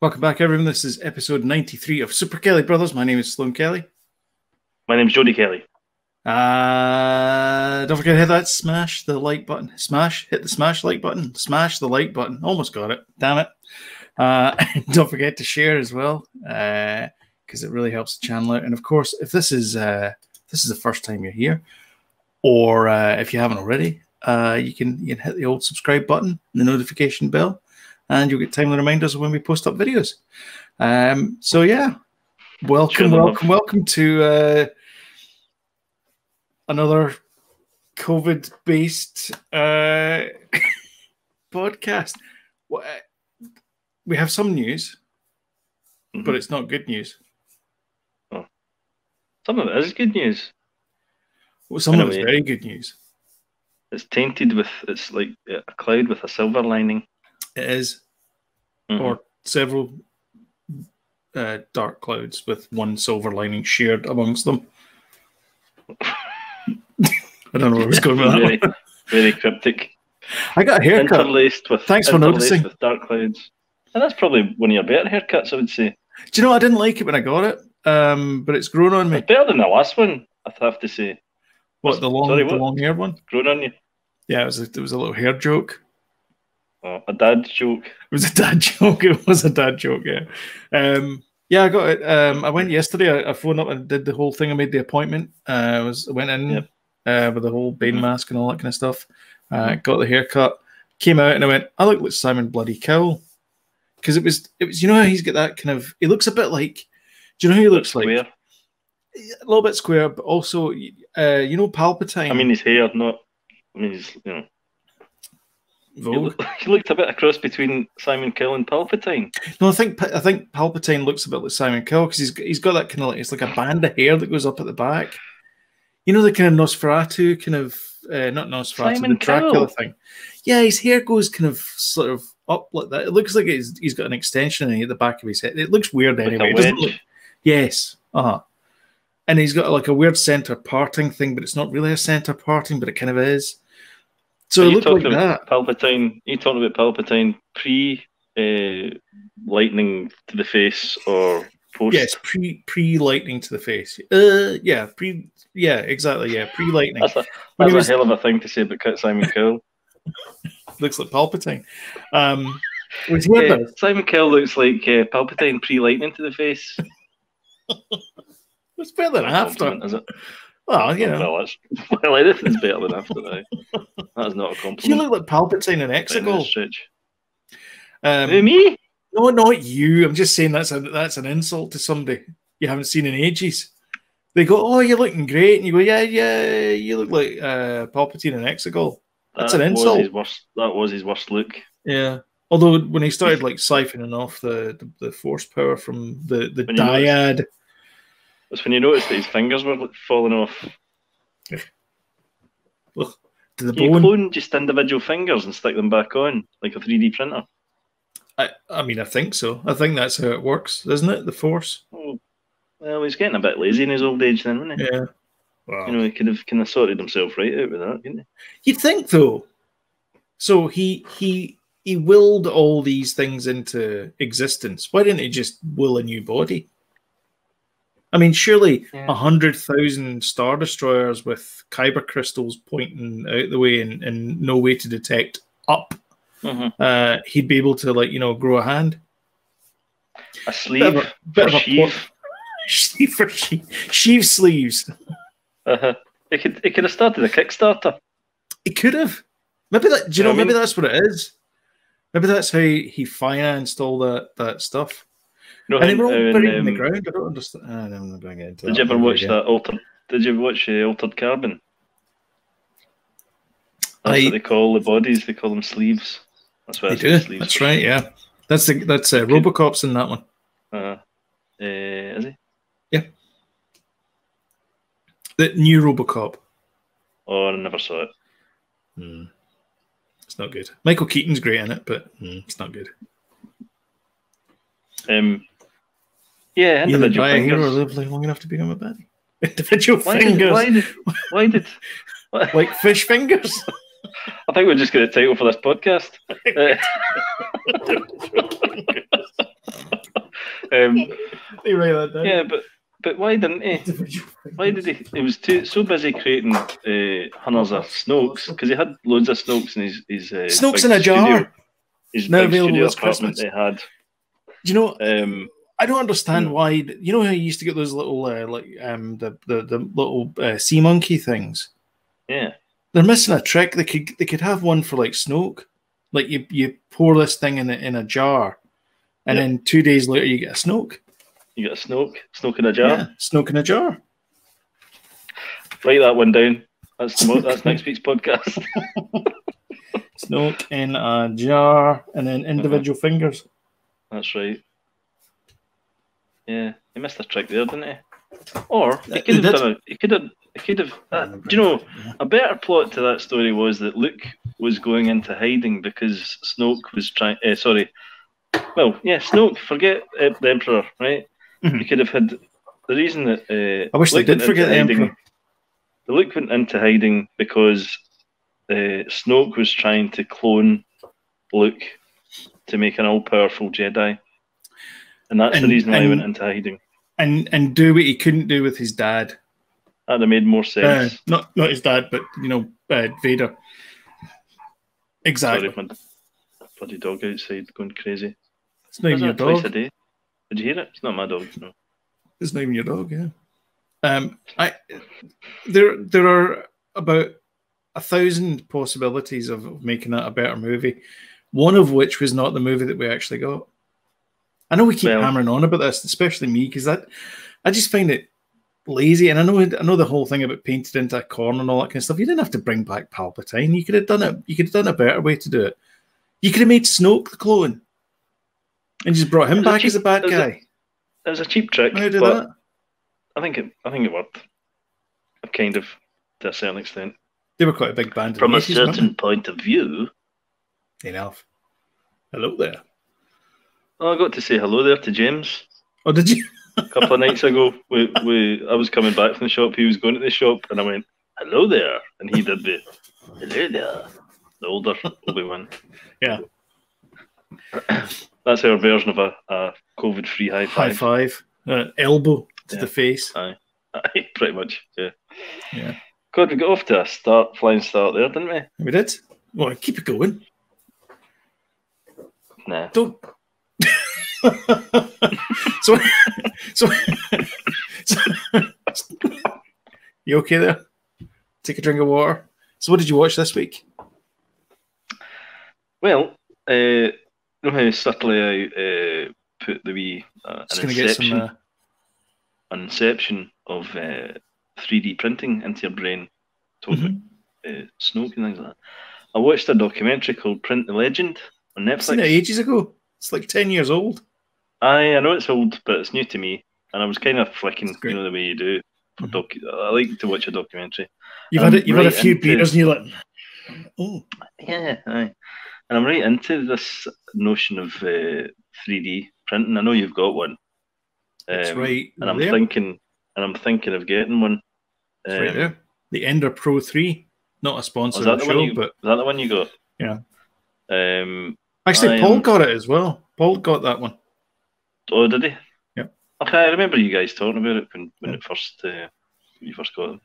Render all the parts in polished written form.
Welcome back, everyone. This is episode 93 of Super Kelly Brothers. My name is Sloan Kelly. My name's Jody Kelly. Don't forget to hit that smash the like button. Hit the smash like button. Smash the like button. Almost got it. Damn it. And don't forget to share as well, because it really helps the channel out. And of course, if this is the first time you're here, or if you haven't already, you can hit the old subscribe button, the notification bell, and you'll get timely reminders of when we post up videos. So yeah, welcome to another COVID-based podcast. We have some news, but it's not good news. Oh. Some of it is good news. Well, some of it is very good news. It's tainted with, it's like a cloud with a silver lining. It is. Or several dark clouds with one silver lining shared amongst them. I don't know where I was going with that one. Very cryptic. I got a haircut. Interlaced with, Thanks for noticing. With dark clouds. And that's probably one of your better haircuts, I would say. Do you know, I didn't like it when I got it, but it's grown on me. It's better than the last one, I have to say. What, the long hair one? Grown on you? Yeah, it was a little hair joke. Oh, a dad joke. It was a dad joke. It was a dad joke, yeah. Yeah, I got it. I went yesterday. I phoned up and did the whole thing. I made the appointment. I went in with the whole Bane mask and all that kind of stuff. Got the haircut. Came out and I went, I look like Simon Bloody Cowell. Because it was, you know how he's got that kind of, he looks a bit like, do you know who he looks square. Like? A little bit square, but also, you know, Palpatine. I mean, his hair, he's, you know. He looked a bit a cross between Simon Cowell and Palpatine. No, I think Palpatine looks a bit like Simon Cowell because he's got that kind of like, it's like a band of hair that goes up at the back. You know, the kind of Nosferatu kind of not Nosferatu, Simon the Dracula Cowell thing. Yeah, his hair goes kind of sort of up like that. It looks like he's got an extension at the back of his head. It looks weird anyway. It doesn't look. Yes, and he's got like a weird center parting thing, but it's not really a center parting, but it kind of is. So it looked like that. Palpatine. You talking about Palpatine pre-lightning to the face or post? Yes, pre-lightning to the face. Yeah, exactly. Yeah, pre-lightning. That's a hell of a thing to say about Simon Cowell. Looks like Palpatine. Simon Cowell looks like Palpatine pre-lightning to the face. It's better than after, is it? Well, you know. Well, anything's better than after that. That's not a compliment. You look like Palpatine in Exegol. Me? No, not you. I'm just saying that's an insult to somebody you haven't seen in ages. They go, "Oh, you're looking great," and you go, "Yeah, you look like Palpatine in Exegol." That's an insult. That was his worst look. Yeah. Although when he started like siphoning off the force power from the dyad. That's when you noticed that his fingers were falling off. To the Can you clone just individual fingers and stick them back on like a 3D printer? I mean, I think so. I think that's how it works, isn't it? The Force. Oh, well, he's getting a bit lazy in his old age, then, isn't he? Yeah. Wow. You know, he could have sorted himself right out with that, couldn't he? You'd think, though. So he willed all these things into existence. Why didn't he just will a new body? I mean, surely 100,000 Star Destroyers with Kyber crystals pointing out the way and no way to detect up, he'd be able to, like, you know, grow a hand. A sleeve for sheath. Sheath sleeves. It could have started a Kickstarter. It could have. Maybe that. Do you know? Maybe that's what it is. Maybe that's how he financed all that stuff. No, and they were all buried in the ground. I don't understand. I'm not going to get into that. Did you ever watch that Altered? Did you watch Altered Carbon? That's what they call the bodies. They call them sleeves. That's what they do. Sleeves that's right. Yeah, that's RoboCop's in that one. Is he? Yeah. The new RoboCop. Oh, I never saw it. It's not good. Michael Keaton's great in it, but it's not good. Yeah, individual fingers. Hero live long enough to become a baddie. Individual fingers. Why did like fish fingers? I think we're just going to title for this podcast. They write that down. Yeah, but why didn't he? Why did he? He was so busy creating hunters of Snokes because he had loads of Snokes in his Snokes big in a jar. studio, his Now big available studio this apartment Christmas. they had. Do you know? I don't understand why. You know how you used to get those little the little sea monkey things. Yeah, they're missing a trick. They could have one for like Snoke. Like you pour this thing in a jar, and then 2 days later you get a Snoke. You get a Snoke in a jar. Yeah, Snoke in a jar. Write that one down. That's next week's podcast. Snoke in a jar, and then individual fingers. That's right. Yeah, he missed a trick there, didn't he? Or he could have done it. He could have. Do you know? A better plot to that story was that Luke was going into hiding because Snoke was trying. Sorry. Well, yeah, Snoke. Forget the Emperor, right? Mm-hmm. You could have had the reason that. I wish Luke they did forget the Emperor. The Luke went into hiding because Snoke was trying to clone Luke to make an all-powerful Jedi, and that's the reason why he went into hiding. And do what he couldn't do with his dad. That'd have made more sense. Not his dad, but Vader. Exactly. Sorry, my bloody dog outside going crazy. It's not even your dog. Twice a day. Did you hear it? It's not my dog. No. It's not even your dog. Yeah. There are about 1,000 possibilities of making that a better movie. One of which was not the movie that we actually got. I know we keep hammering on about this, especially me, because I just find it lazy. And I know the whole thing about painted into a corner and all that kind of stuff. You didn't have to bring back Palpatine. You could have done it. You could have done a better way to do it. You could have made Snoke the clone and just brought him back as a bad guy. It was a cheap trick. How did that? I think it worked. Kind of, to a certain extent. They were quite a big band. From a certain point of view. Enough. Hello there. Oh, I got to say hello there to James. Oh, did you? A couple of nights ago, I was coming back from the shop. He was going to the shop, and I went, "Hello there," and he did the "Hello there." The older Obii-Wan. Yeah. That's our version of a COVID-free high five. High five. Elbow to the face. Aye, pretty much. Yeah. Yeah. God, we got off to a flying start there, didn't we? We did. Well, keep it going. Nah. Don't. so, you okay there? Take a drink of water. So, what did you watch this week? Well, you know how subtly I put the wee inception of 3D printing into your brain, talking about Snoke and things like that. I watched a documentary called Print the Legend on Netflix. I've seen it ages ago. It's like 10 years old. I know it's old, but it's new to me. And I was kind of flicking, the way you do. I like to watch a documentary. You've had a few beers and you're like, oh. Yeah, aye. And I'm right into this notion of 3D printing. I know you've got one. That's right. And I'm thinking of getting one. It's right there. The Ender Pro 3. Not a sponsor of the show, but... Is that the one you got? Yeah. Actually, Paul got it as well. Paul got that one. Oh, did he? Yeah. Okay, I remember you guys talking about it when it first when you first got them.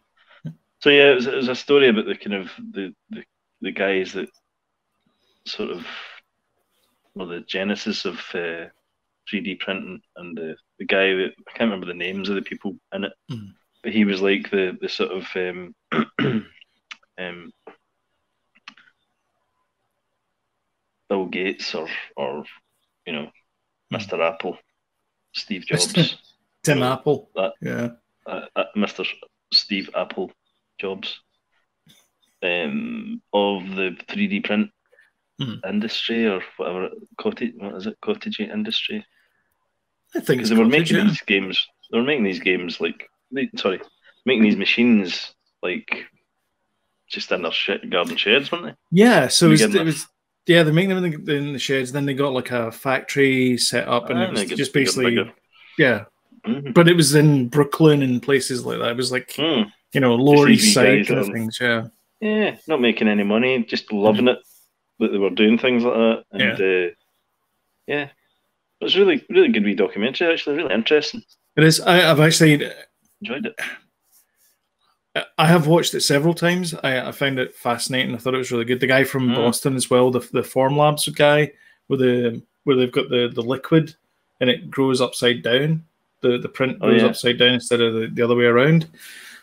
So yeah, it was a story about the kind of the guys that sort of the genesis of 3D printing, and the guy that I can't remember the names of the people in it, but he was like the sort of Bill Gates or Mr. Apple, Steve Jobs, Tim Apple, Mr. Steve Apple Jobs, of the 3D print industry or whatever, cottage industry. I think because they were making these games. They were making these games making these machines like just in their garden sheds, weren't they? Yeah, so it was. Yeah, they're making them in the sheds. Then they got like a factory set up, and it was just basically bigger. Yeah. But it was in Brooklyn and places like that. It was like Lower East Side kind of things. Yeah. Yeah, not making any money, just loving it that they were doing things like that, and was really really good wee documentary. Actually, really interesting. It is. I've actually Enjoyed it. I have watched it several times. I found it fascinating. I thought it was really good. The guy from Boston as well, the Formlabs guy, where they've got the liquid and it grows upside down. The print goes upside down instead of the other way around.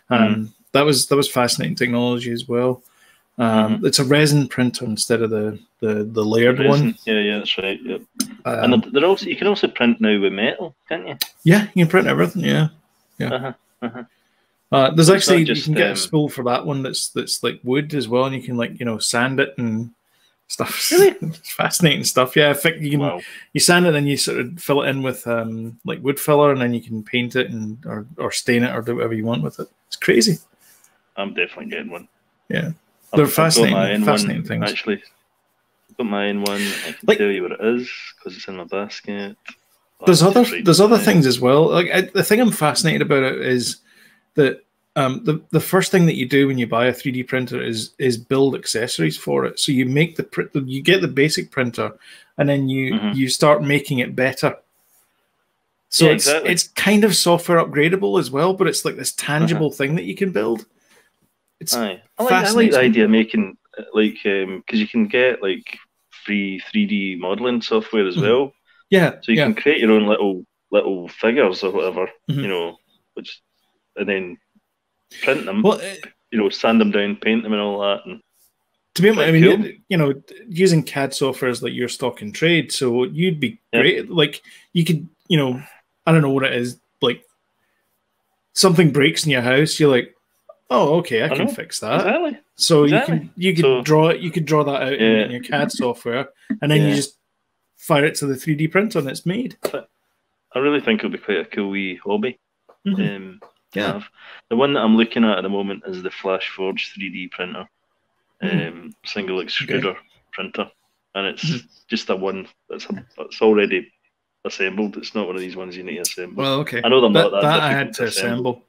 That was fascinating technology as well. It's a resin printer instead of the layered one. Yeah, that's right. Yep. And they're also, you can also print now with metal, can't you? Yeah, you can print everything. Yeah. There's actually you can get a spool for that one that's like wood as well, and you can like sand it and stuff. Really? It's fascinating stuff. Yeah, you sand it and you sort of fill it in with like wood filler, and then you can paint it or stain it or do whatever you want with it. It's crazy. I'm definitely getting one. Yeah, they're fascinating things. Actually, I've got my own one. I can tell you what it is because it's in my basket. There's other things as well. Like the thing I'm fascinated about it is that the first thing that you do when you buy a 3D printer is build accessories for it. So you make you get the basic printer, and then you start making it better. So it's kind of software upgradable as well, but it's like this tangible thing that you can build. I like the idea of making like because you can get like free 3D modeling software as well. Yeah. So you can create your own little figures or whatever, and then print them. Well, sand them down, paint them, and all that. And to be honest, using CAD software is like your stock in trade, so you'd be great. Like you could, I don't know what it is. Like something breaks in your house, you're like, oh, okay, I can fix that. Exactly. So you could draw it. You could draw that out in your CAD software, and then you just fire it to the 3D printer, and it's made. I really think it'll be quite a cool wee hobby. The one that I'm looking at the moment is the Flash Forge 3D printer, single extruder printer, and it's just a one that's already assembled. It's not one of these ones you need to assemble. Well, okay. I know they're not that I had to assemble.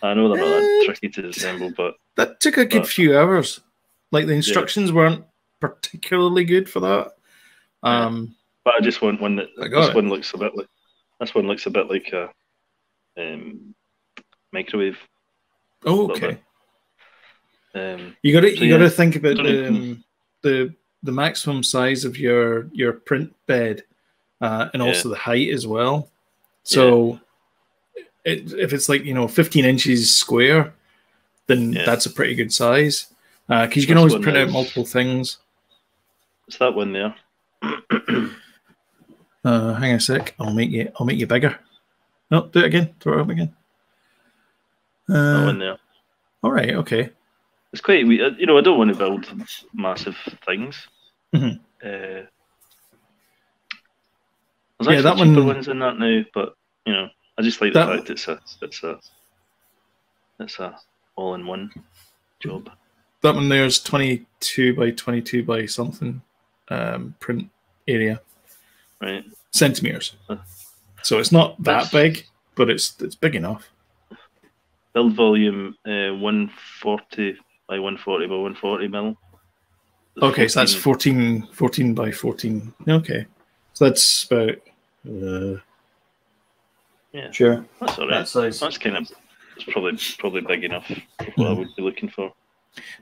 I know they're not that tricky to assemble, but that took a good few hours. Like the instructions weren't particularly good for that. But I just want one that this one looks a bit like a microwave. Oh, okay. You got to think about the maximum size of your print bed, and also the height as well. So if it's like 15 inches square, then that's a pretty good size. Because you can always print out multiple things. It's that one there. Hang on a sec. I'll make you bigger. No, do it again. Throw it up again. That one there. All right. Okay. It's quite. I don't want to build massive things. There's actually that cheaper one, ones in that now, but I just like the fact it's a all-in-one job. That one there's 22 by 22 by something print area. Right. Centimeters. So it's not that big, but it's big enough. Build volume 140 by 140 by 140 mil. Okay, so that's 14 by 14. Okay. So that's about sure. That's all right. That size. That's it's probably big enough for what I would be looking for.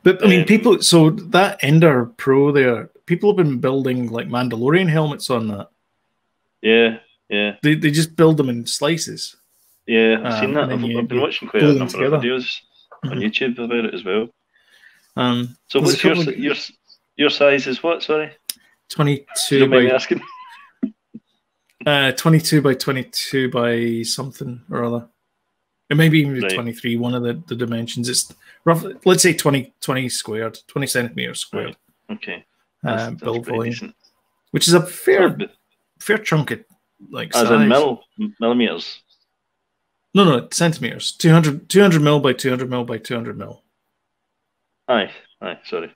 But I mean, people. So that Ender Pro there, people have been building like Mandalorian helmets on that. Yeah. They just build them in slices. Yeah, I've seen that. I've been watching quite a number of videos on YouTube about it as well. So what's your size is what? Sorry, 22. Don't mind me asking. 22 by 22 by something or other. It may be even 23. One of the dimensions. It's roughly, let's say 20 squared, 20 centimeters squared. Right. Okay. Build volume, decent. Which is a fair chunk of like size. As in millimeters. No, centimeters. 200 mil by 200 mil by 200 mil. Aye, sorry.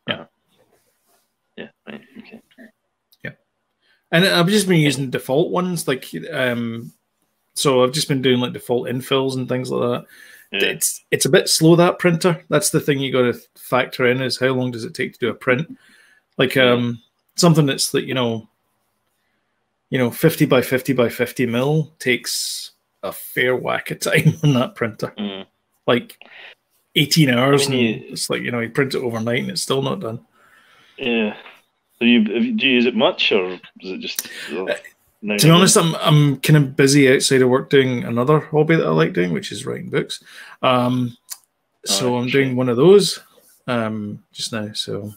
Yeah. Yeah, right, okay. Yeah. And I've just been using default ones, like so I've just been doing like default infills and things like that. Yeah. It's a bit slow, that printer. That's the thing you got to factor in, is how long does it take to do a print? Like something that's like, 50 by 50 by 50 mil takes a fair whack of time on that printer. Like 18 hours, and it's like, you print it overnight and it's still not done. Yeah. So do you use it much, or is it just? To be honest, I'm kind of busy outside of work doing another hobby that I like doing, which is writing books. So I'm doing one of those just now. So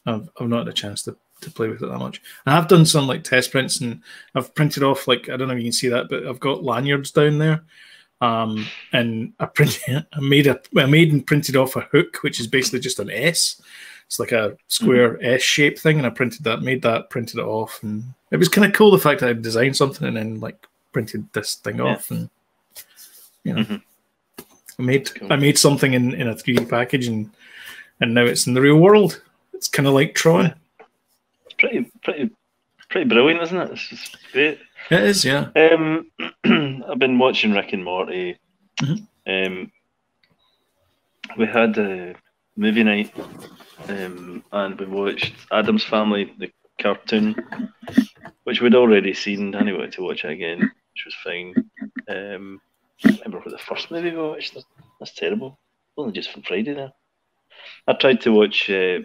I've not had a chance to play with it that much. I have done some like test prints, and I've printed off, like, I don't know if you can see that, but I've got lanyards down there. And I made and printed off a hook, which is basically just an S. It's like a square S shape thing, and I printed that, printed it off, and it was kind of cool the fact that I designed something and then like printed this thing off, and I made something in a 3D package, and now it's in the real world. It's kind of like Tron. It's pretty brilliant, isn't it? It's just great. It is, yeah. I've been watching Rick and Morty. We had a movie night, and we watched Addams Family, the cartoon, which we'd already seen. And I wanted to watch it again, which was fine. I remember what the first movie we watched. That's terrible. Only just from Friday there. I tried to watch. I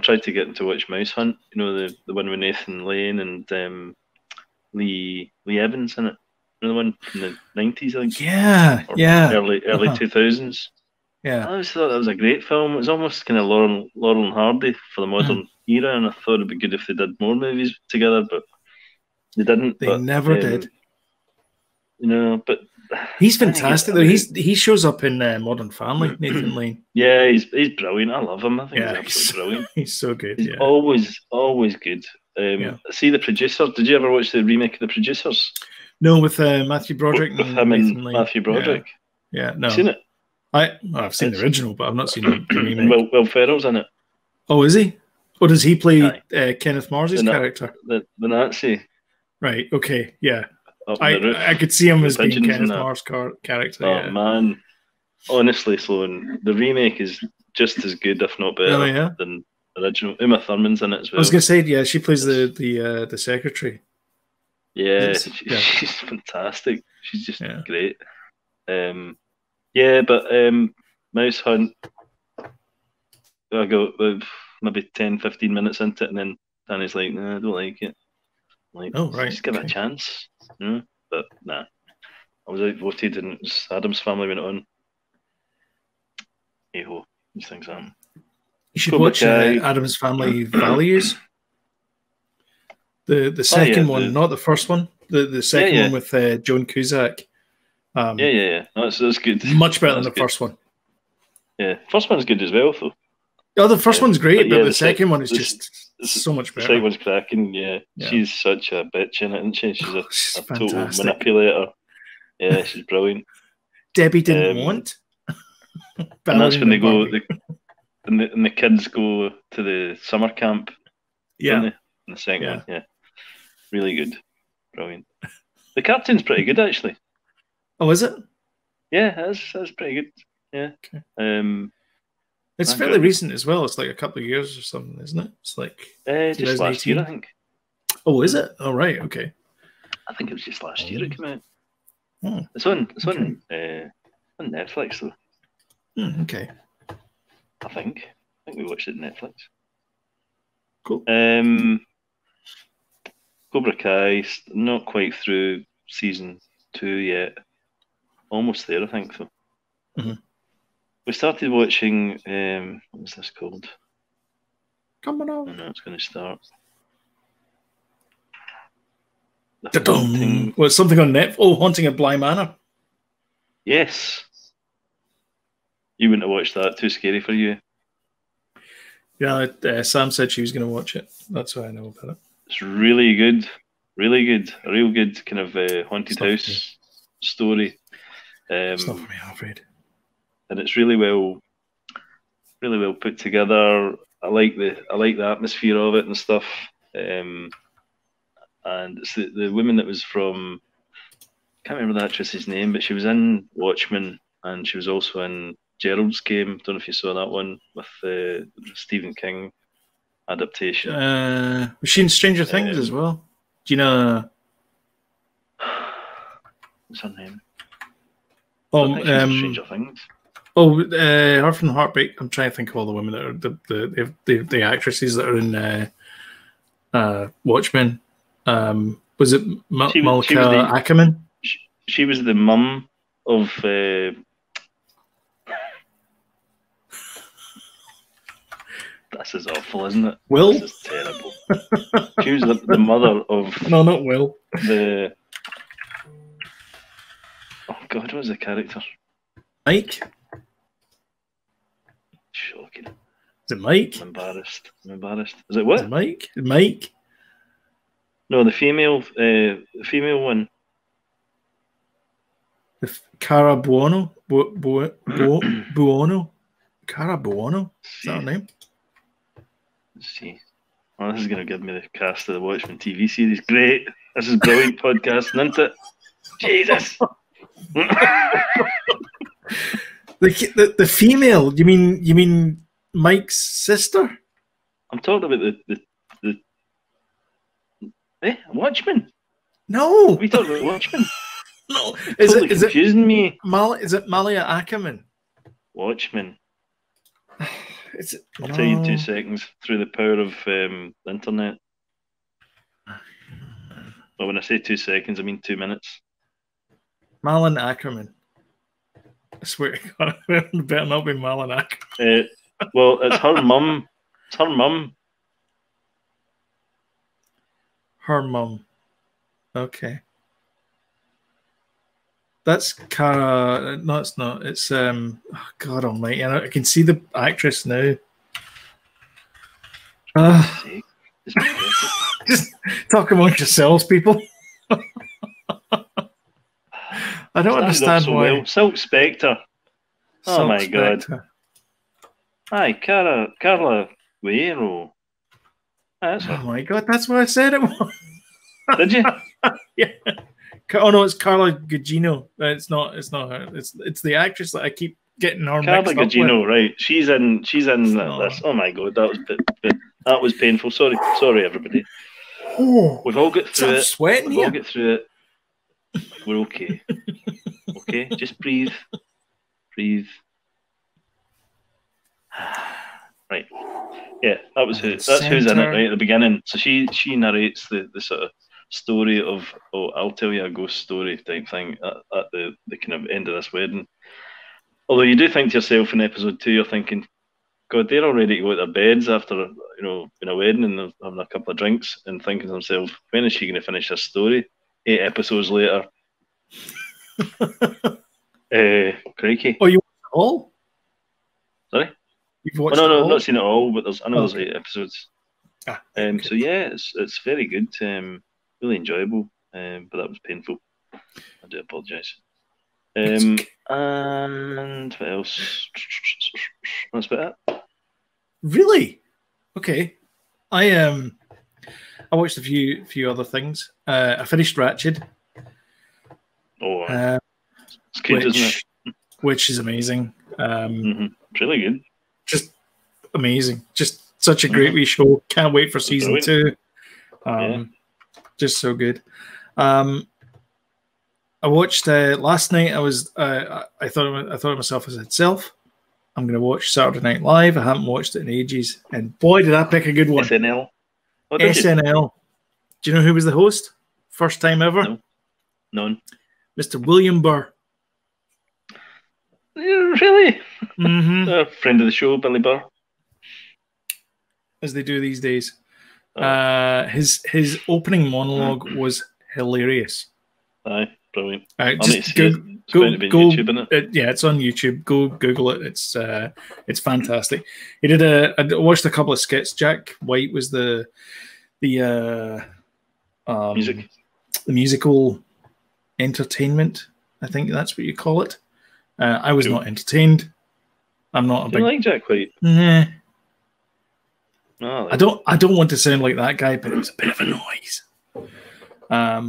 tried to get them to watch Mouse Hunt. The one with Nathan Lane and Lee Evans in it. The one from the 90s, I think. Yeah, Early 2000s. Yeah. I always thought that was a great film. It was almost kind of Laurel and Hardy for the modern era, and I thought it'd be good if they did more movies together, but they didn't. They never did. But he's fantastic though. He shows up in Modern Family, Nathan Lane. Yeah, he's brilliant. I love him. I think he's absolutely brilliant. He's so good. He's always good. See The Producers. Did you ever watch the remake of The Producers? No, with Matthew Broderick. With him and Matthew Broderick. Yeah, no. Have you seen it? I've seen the original, but I've not seen the remake. Will Ferrell's in it. Oh, is he? Or does he play Kenneth Mars' character? The Nazi. Right. Okay. Yeah. I could see him as being Kenneth Mars' character. Oh man, honestly, Sloan, the remake is just as good, if not better, than the original. Uma Thurman's in it as well. I was gonna say, yeah, she plays the secretary. Yeah, she's fantastic. She's just great. But Mouse Hunt, I go maybe 10, 15 minutes into it, and then Danny's like, "No, I don't like it." I'm like, oh right, just give it a chance. But nah, I was outvoted, and it was Addams Family went on. Hey-ho, these things happen. You should watch Addams Family Values. The second one, not the first one. The second one with Joan Cusack. No, that's good. Much better than the first one. Yeah, first one's good as well, though. Oh, the first one's great, but the second one is just so much better. The second one's cracking, yeah. She's such a bitch in it, isn't she? She's a total manipulator. Yeah, she's brilliant. Debbie didn't want. And that's when they go, and the kids go to the summer camp. Yeah. In the second one, yeah. Really good. Brilliant. The cartoon's pretty good, actually. Oh, is it? Yeah, that's pretty good. Yeah. Okay. It's fairly recent as well. It's like a couple of years or something, isn't it? It's like just last year, I think. Oh, is it? Oh, right. Okay. I think it was just last year it came out. Oh, it's on Netflix though. Okay. I think we watched it on Netflix. Cool. Cobra Kai, not quite through season 2 yet. Almost there, I think so. We started watching, what was this called? Coming on. I know it's going to start. Well, it's something on Netflix. Oh, Haunting of Bly Manor. Yes. You wouldn't have watched that. Too scary for you. Yeah, Sam said she was going to watch it. That's why I know about it. It's really good. Really good. A real good kind of haunted house story. It's not for me, I'm afraid. And it's really well put together. I like the atmosphere of it and stuff. And it's the woman that was from, I can't remember the actress's name, but she was in Watchmen and she was also in Gerald's Game. Don't know if you saw that one with Stephen King adaptation. Was she in Stranger Things as well? Do you know? What's her name? Oh, I think she's in Stranger Things. Her from Heartbreak. I'm trying to think of all the women that are the actresses that are in Watchmen. Was it Malika Ackerman? She was the mum of. This is awful, isn't it? Will? This is terrible. She was the mother of. No, not Will. The. Oh God, what was the character? Mike. Shocking. Is it Mike? I'm embarrassed. Is it what? Is it Mike? Mike? No, the female one. Cara Buono? Buono? Cara Buono? Is that her name? Let's see. Oh, this is going to give me the cast of the Watchmen TV series. Great. This is brilliant podcasting, isn't it? Jesus. the female? You mean Mike's sister? I'm talking about the Watchmen. No. We talking about Watchmen. No. Is it confusing me? Is it Malia Ackerman? Watchmen. I'll no. tell you in 2 seconds through the power of the internet. Well, when I say 2 seconds, I mean 2 minutes. Malin Ackerman. I swear to God, it better not be Malin Ackerman. Well, it's her mum. It's her mum. Her mum. Okay. That's Cara. No, it's not. It's oh God Almighty! I can see the actress now. Just talk amongst yourselves, people. I don't understand why. Well. Silk Spectre. Oh Silk my Spectre. God. Hi, Carla Guerrero. That's her. Oh my God, that's what I said it was. Did you? Yeah. Oh no, it's Carla Gugino. It's not her. It's the actress that I keep getting her Carla mixed up Gugino, with. right? She's in this. Oh my God, that was painful. Sorry, everybody. Oh, We've all got through it. Sweating We've all got through it. We're okay. Okay, just breathe. Right. Yeah, that's who's in it right at the beginning. So she narrates the sort of story of, I'll tell you a ghost story type thing at the kind of end of this wedding. Although you do think to yourself in episode 2, you're thinking, God, they're all ready to go to their beds after in a wedding and they're having a couple of drinks and thinking to themselves, when is she going to finish this story? 8 episodes later. Crikey. Oh, you watched it all? Sorry? You've watched it all? No, I've not seen it all, but there's 8 episodes. Okay. So yeah, it's very good, really enjoyable, but that was painful. I do apologise. And what else? That's about it. Really? Okay. I watched a few other things. I finished Ratched. Oh, it's good, isn't it? Which is amazing. It's really good. Just amazing. Just such a great wee show. Can't wait for season 2. Just so good. I watched last night. I thought of myself as itself. I'm going to watch Saturday Night Live. I haven't watched it in ages, and boy, did I pick a good one. SNL. SNL. Do you know who was the host? First time ever. No. None. Mr. William Burr. Really? Mm-hmm. A friend of the show, Billy Burr. As they do these days. His opening monologue was hilarious. Aye, brilliant. Just go YouTube, isn't it? Yeah, it's on YouTube. Go Google it. It's fantastic. He did I watched a couple of skits. Jack White was the musical entertainment. I think that's what you call it. I was not entertained. I'm not a big. You like Jack White? Nah. No, I don't want to sound like that guy, but it was a bit of a noise. I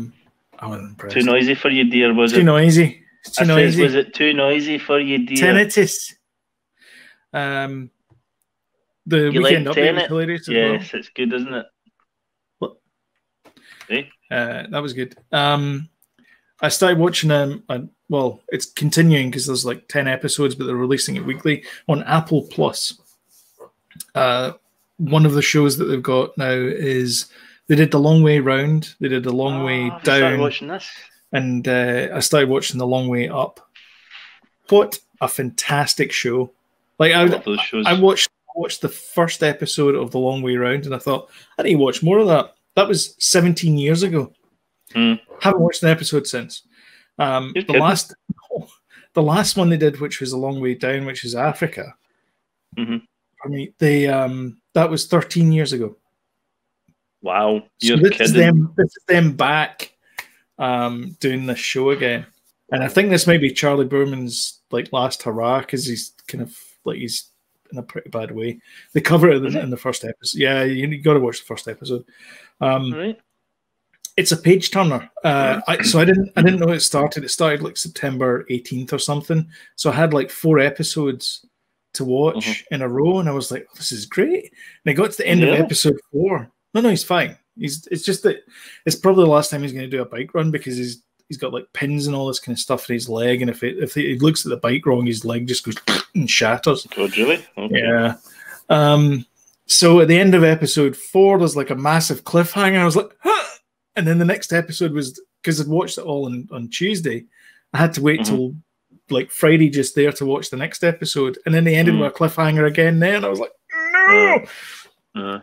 wasn't impressed. Too noisy for you, dear, was it? Too noisy. It's too noisy. Was it too noisy for you, dear? Tinnitus. The you Weekend like Update was hilarious as well. Yes, it's good, isn't it? What? That was good. I started watching well, it's continuing because there's like 10 episodes, but they're releasing it weekly on Apple Plus. One of the shows that they've got now is they did The Long Way Round, they did The Long Way Down. I started watching this. And I started watching The Long Way Up. What a fantastic show. Like I love those shows. I watched the first episode of The Long Way Round and I thought, I need to watch more of that. That was 17 years ago. Haven't watched an episode since. The last one they did, which was A Long Way Down, which is Africa. I mean, that was 13 years ago. Wow, so this is them back doing this show again, and I think this might be Charlie Boorman's like last hurrah because he's kind of like he's in a pretty bad way. They cover it in the first episode. Yeah, you got to watch the first episode. Right. It's a page turner. So I didn't know it started. It started like September 18th or something. So I had like 4 episodes to watch in a row, and I was like, oh, "This is great." And I got to the end of episode 4. No, he's fine. It's just that it's probably the last time he's going to do a bike run because he's got like pins and all this kind of stuff in his leg, and if he looks at the bike wrong, his leg just goes and shatters. Oh, really? Okay. Yeah. So at the end of episode 4, there's like a massive cliffhanger. I was like, huh! And then the next episode was, because I'd watched it all on Tuesday, I had to wait till like Friday just there to watch the next episode. And then they ended with a cliffhanger again there. And I was like, no!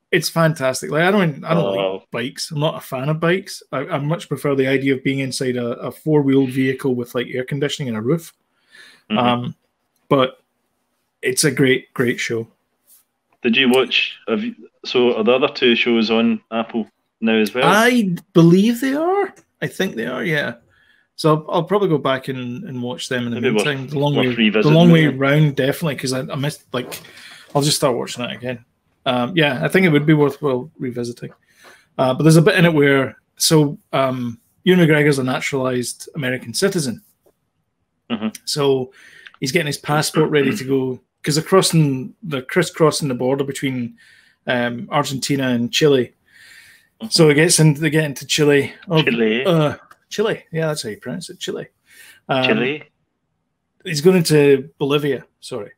It's fantastic. Like I don't like bikes. I'm not a fan of bikes. I much prefer the idea of being inside a 4-wheeled vehicle with like air conditioning and a roof. But it's a great show. Did you watch, so are the other 2 shows on Apple now as well? I believe they are. I think they are, yeah. So I'll probably go back and watch them in the meantime. The Long Way Round, definitely, because I missed, like, I'll just start watching that again. Yeah, I think it would be worthwhile revisiting. But there's a bit in it where, so Ewan McGregor's a naturalized American citizen. So he's getting his passport ready to go, because they're crisscrossing the border between Argentina and Chile. So they get into Chile. Chile. Yeah, that's how you pronounce it. Chile. Chile. He's going into Bolivia. Sorry,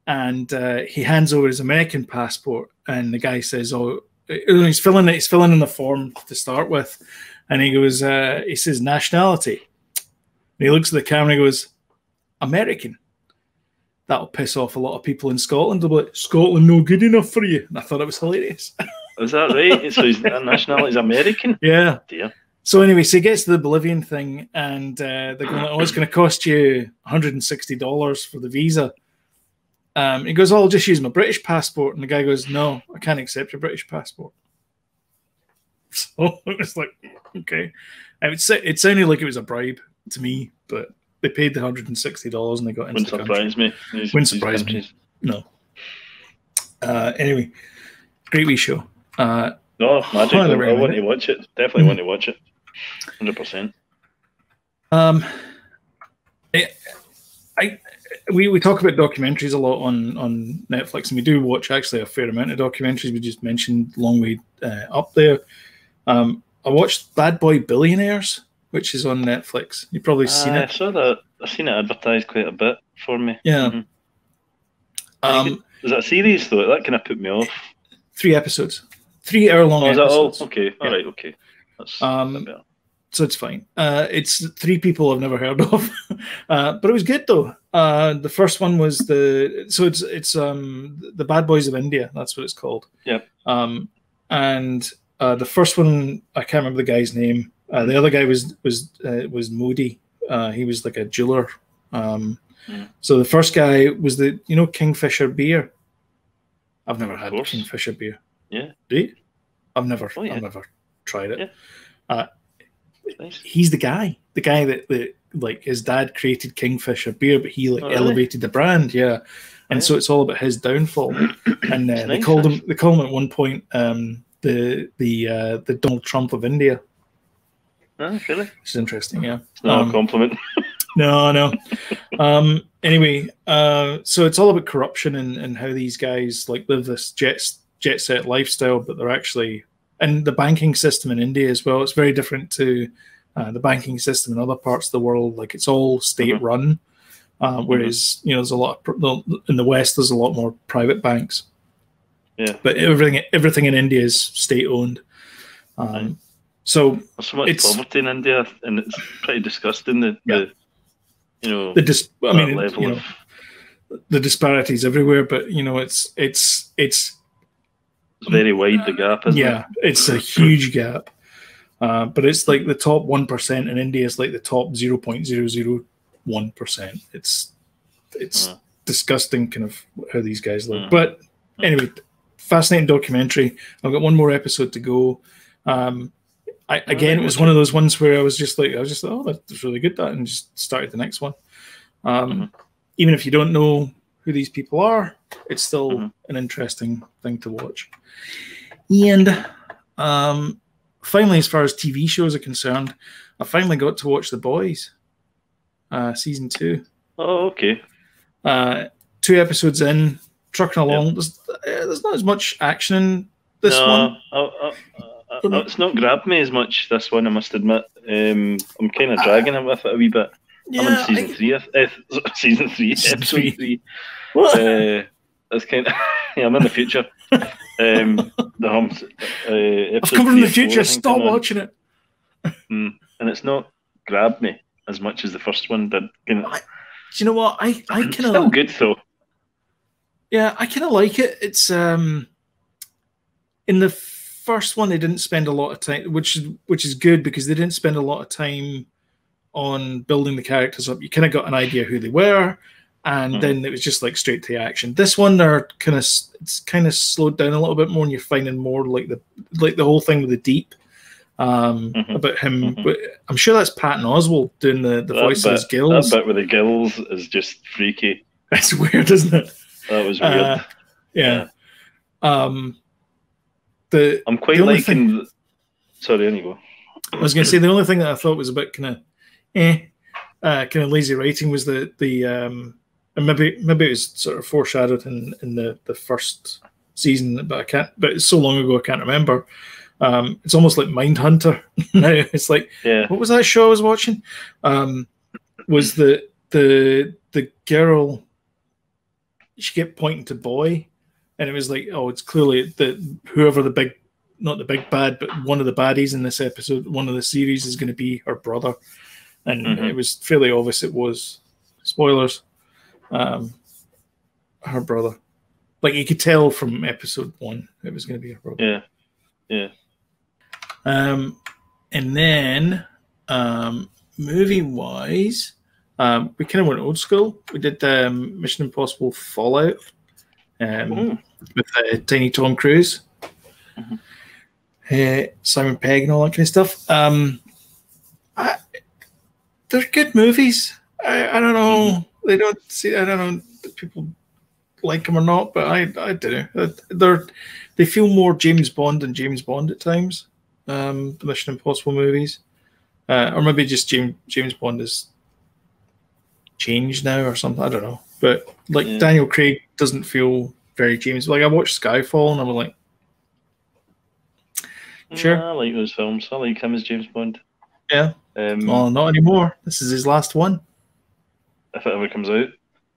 and he hands over his American passport, and the guy says, "Oh, he's filling in the form to start with," and he goes, he says nationality, and he looks at the camera and he goes, "American." That'll piss off a lot of people in Scotland. They'll be like, "Scotland no good enough for you." And I thought it was hilarious. Is that right? So his nationality is American? Yeah. Dear. So anyway, so he gets to the Bolivian thing, and they're going, "Oh, it's going to cost you $160 for the visa." He goes, "Oh, I'll just use my British passport." And the guy goes, "No, I can't accept your British passport." So it was like, okay. It sounded like it was a bribe to me, but they paid the $160 and they got into the country. Wouldn't surprise me. No. Anyway, great wee show. No, magic. I want to watch it. Definitely want to watch it. 100%. We talk about documentaries a lot on Netflix, and we do watch actually a fair amount of documentaries. We just mentioned Long Way Up there. I watched Bad Boy Billionaires, which is on Netflix. You've probably seen it. I saw that. I've seen it advertised quite a bit for me. Yeah. Is that a series though? That kind of put me off. 3 episodes. 3 hour-long episodes. Is that all? Okay. All right. Okay. That's better. So it's fine. It's 3 people I've never heard of, but it was good though. The first one was it's the Bad Boys of India. That's what it's called. Yeah. And the first one, I can't remember the guy's name. The other guy was Modi. He was like a jeweler. So the first guy was Kingfisher beer. I've never had Kingfisher beer. Yeah. Do you? I've never tried it. Yeah. Nice. He's the guy that like his dad created Kingfisher beer, but he elevated the brand. Yeah. And so it's all about his downfall. And they called him at one point the Donald Trump of India. Oh, really? It's interesting, yeah. It's not a compliment. No. Anyway, so it's all about corruption and how these guys like live this jet set lifestyle, but they're actually and the banking system in India as well. It's very different to the banking system in other parts of the world. Like it's all state run, whereas there's a lot in the West. There's a lot more private banks. Yeah, but everything in India is state owned. So there's so much poverty in India, and it's pretty disgusting. The disparities everywhere. But it's very wide, the gap, isn't it? Yeah, it's a huge gap. But it's like the top 1% in India is like the top 0.001%. It's disgusting, kind of how these guys live. But anyway, fascinating documentary. I've got one more episode to go. It was one of those ones where I was just like, oh, that's really good, that, and just started the next one. Even if you don't know who these people are, it's still an interesting thing to watch. And finally, as far as TV shows are concerned, I finally got to watch The Boys, season 2. Oh, okay. 2 episodes in, trucking along. Yep. There's not as much action in this one. It's not grabbed me as much, this one, I must admit. I'm kind of dragging it with it a wee bit. Yeah, I'm in season 3, episode 3. That's kind of I'm in the future. I've come from the future. Stop watching it. And it's not grabbed me as much as the first one did. Do you know what? I kind of still good though. Yeah, I kind of like it. It's in the first one they didn't spend a lot of time, which is good because they didn't spend a lot of time on building the characters up. You kind of got an idea who they were, and then it was just like straight to action. This one, it's kind of slowed down a little bit more, and you're finding more like the whole thing with the Deep about him. But I'm sure that's Patton Oswalt doing the voice of his gills. That bit with the gills is just freaky. That's weird, isn't it? That was weird. Yeah. I'm quite liking. Sorry, anyway. I was going to say the only thing that I thought was a bit kind of lazy writing was and maybe it was sort of foreshadowed in the first season, but it's so long ago I can't remember. It's almost like Mindhunter now. It's like, what was that show I was watching? Was the girl, she kept pointing to boy, and it was like, oh, it's clearly whoever not the big bad, but one of the baddies in this episode, one of the series, is going to be her brother. And it was fairly obvious it was, spoilers, her brother. Like you could tell from episode 1 it was going to be her brother. Yeah. And then movie-wise, we kind of went old school. We did Mission Impossible Fallout with Tiny Tom Cruise, Simon Pegg, and all that kind of stuff. They're good movies. I don't know. I don't know if people like them or not, but I do. They feel more James Bond than James Bond at times. The Mission Impossible movies, or maybe just James Bond has changed now or something. I don't know. But Daniel Craig doesn't feel very James. Like I watched Skyfall and I was like, sure. I like those films. I like him as James Bond. Yeah. Well, not anymore. This is his last one. If it ever comes out.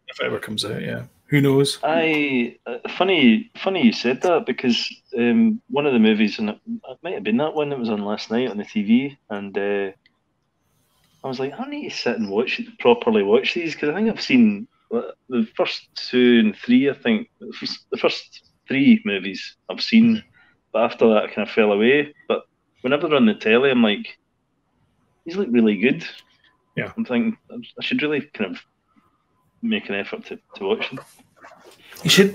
If it ever comes out, yeah. Who knows? Funny you said that because one of the movies, and it might have been that one that was on last night on the TV, and I was like, I need to sit and properly watch these because I think I've seen the first 2 and 3. I think the first 3 movies I've seen, but after that I kind of fell away. But whenever they're on the telly, I'm like, these look really good. Yeah, I'm thinking I should really kind of make an effort to watch them. You should.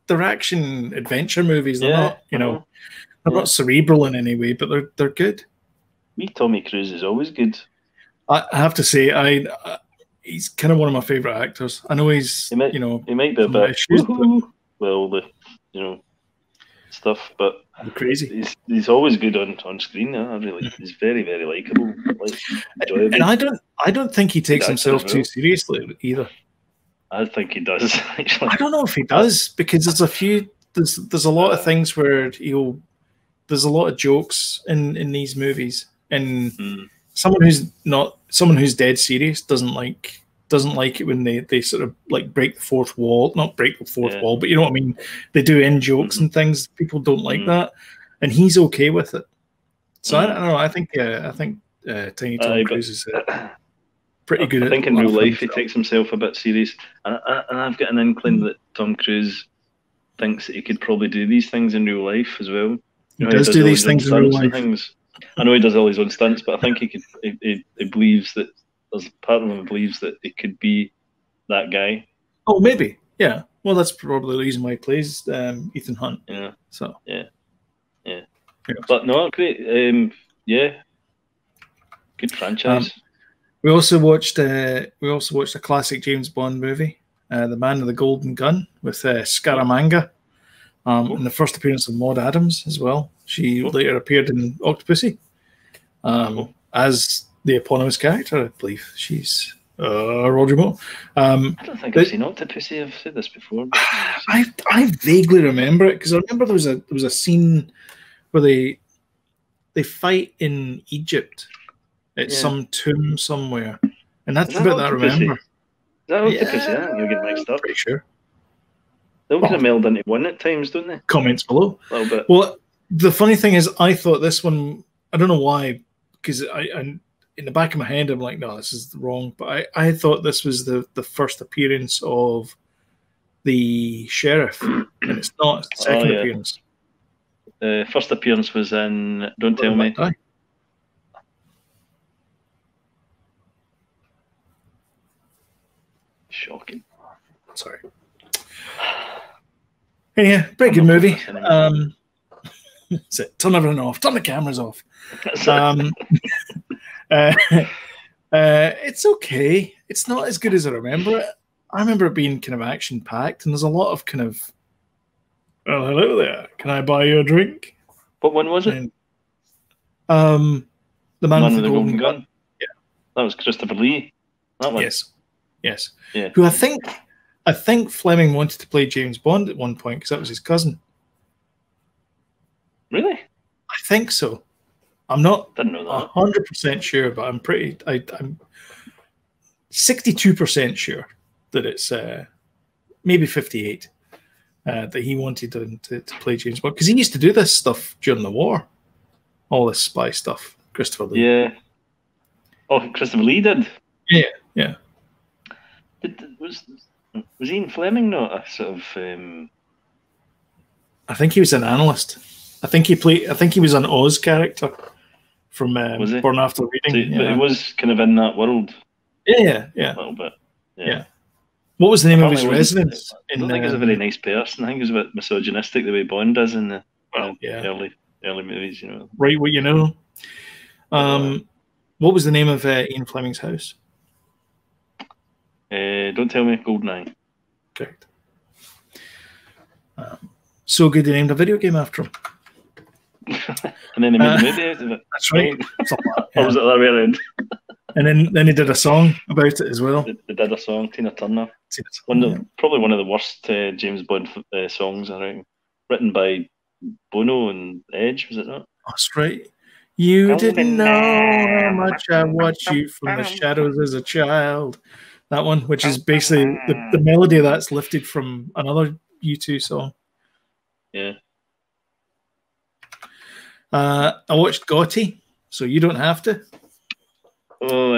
They're action adventure movies. They're not, they're not cerebral in any way, but they're good. Tommy Cruise is always good. I have to say, he's kind of one of my favorite actors. I know he might be a bit stuff, but crazy. He's always good on screen. He's very, very likable. Enjoyable. And I don't think he takes himself too seriously either. I think he does. Actually, I don't know if he does because there's a few there's a lot of things where there's a lot of jokes in these movies, and someone who's dead serious doesn't like it when they sort of like break the fourth wall, not break the fourth wall, but you know what I mean. They do in jokes and things. People don't like that, and he's okay with it. So I don't know. I think Tiny Tom Cruise is pretty good. I think in real life he takes himself a bit serious, and I've got an inkling that Tom Cruise thinks that he could probably do these things in real life as well. He does do these things in real life. I know he does all his own stunts, but I think he could. He believes that there's part of him believes that he could be that guy. Oh, maybe, yeah. Well, that's probably the reason why he plays Ethan Hunt. Yeah. So yeah. But no, great. Good franchise. We also watched a classic James Bond movie, The Man with the Golden Gun, with Scaramanga, and the first appearance of Maud Adams as well. She later appeared in Octopussy as the eponymous character, I believe. She's Roger Moore. I don't think I've seen Octopussy. I've said this before. I vaguely remember it because I remember there was a scene where they fight in Egypt at some tomb somewhere, and that's the bit that I remember. Is that Octopussy? I think you're getting mixed up. Pretty sure. They all kind of meld into one at times, don't they? Comments below. A little bit. Well, the funny thing is, I thought this one. I don't know why, because I in the back of my head, I'm like, no, this is wrong. But I thought this was the first appearance of the sheriff, and it's not. It's the second appearance. First appearance was in Don't Tell Me. Shocking. Sorry. Yeah, pretty good movie. That's it. Turn everything off. Turn the cameras off. It's okay. It's not as good as I remember it. I remember it being kind of action packed, and there's a lot of kind of, oh, hello there. Can I buy you a drink? What one was it? The Man with the Golden Gun. Yeah, that was Christopher Lee. That one. Yes. Yeah. Who I think Fleming wanted to play James Bond at one point because that was his cousin. Really? I think so. I'm not Didn't know that. 100% sure, but I'm 62% sure that it's maybe 58 that he wanted to play James Bond because he used to do this stuff during the war, all this spy stuff. Christopher Lee. Yeah. Oh, Christopher Lee did. Yeah. Was Ian Fleming not a sort of? I think he was an analyst. I think he was an Oz character from Born After Reading. So, but he was kind of in that world. Yeah. A little bit. Yeah. What was the name of his residence? I don't think he was a very nice person. I think he was a bit misogynistic the way Bond is in the early movies. You know. Right, what you know. What was the name of Ian Fleming's house? Don't Tell Me, GoldenEye. Correct. So good they named a video game after him. And then they made the movie out of it. That's right. Or was it the other way around? And then he did a song about it as well. They did a song, Tina Turner. Probably one of the worst James Bond songs, I reckon. Written by Bono and Edge, was it not? That's right. You didn't know how much I watched you from the shadows as a child. That one, which is basically the melody of that's lifted from another U2 song. Yeah. I watched Gotti, so you don't have to. Oh,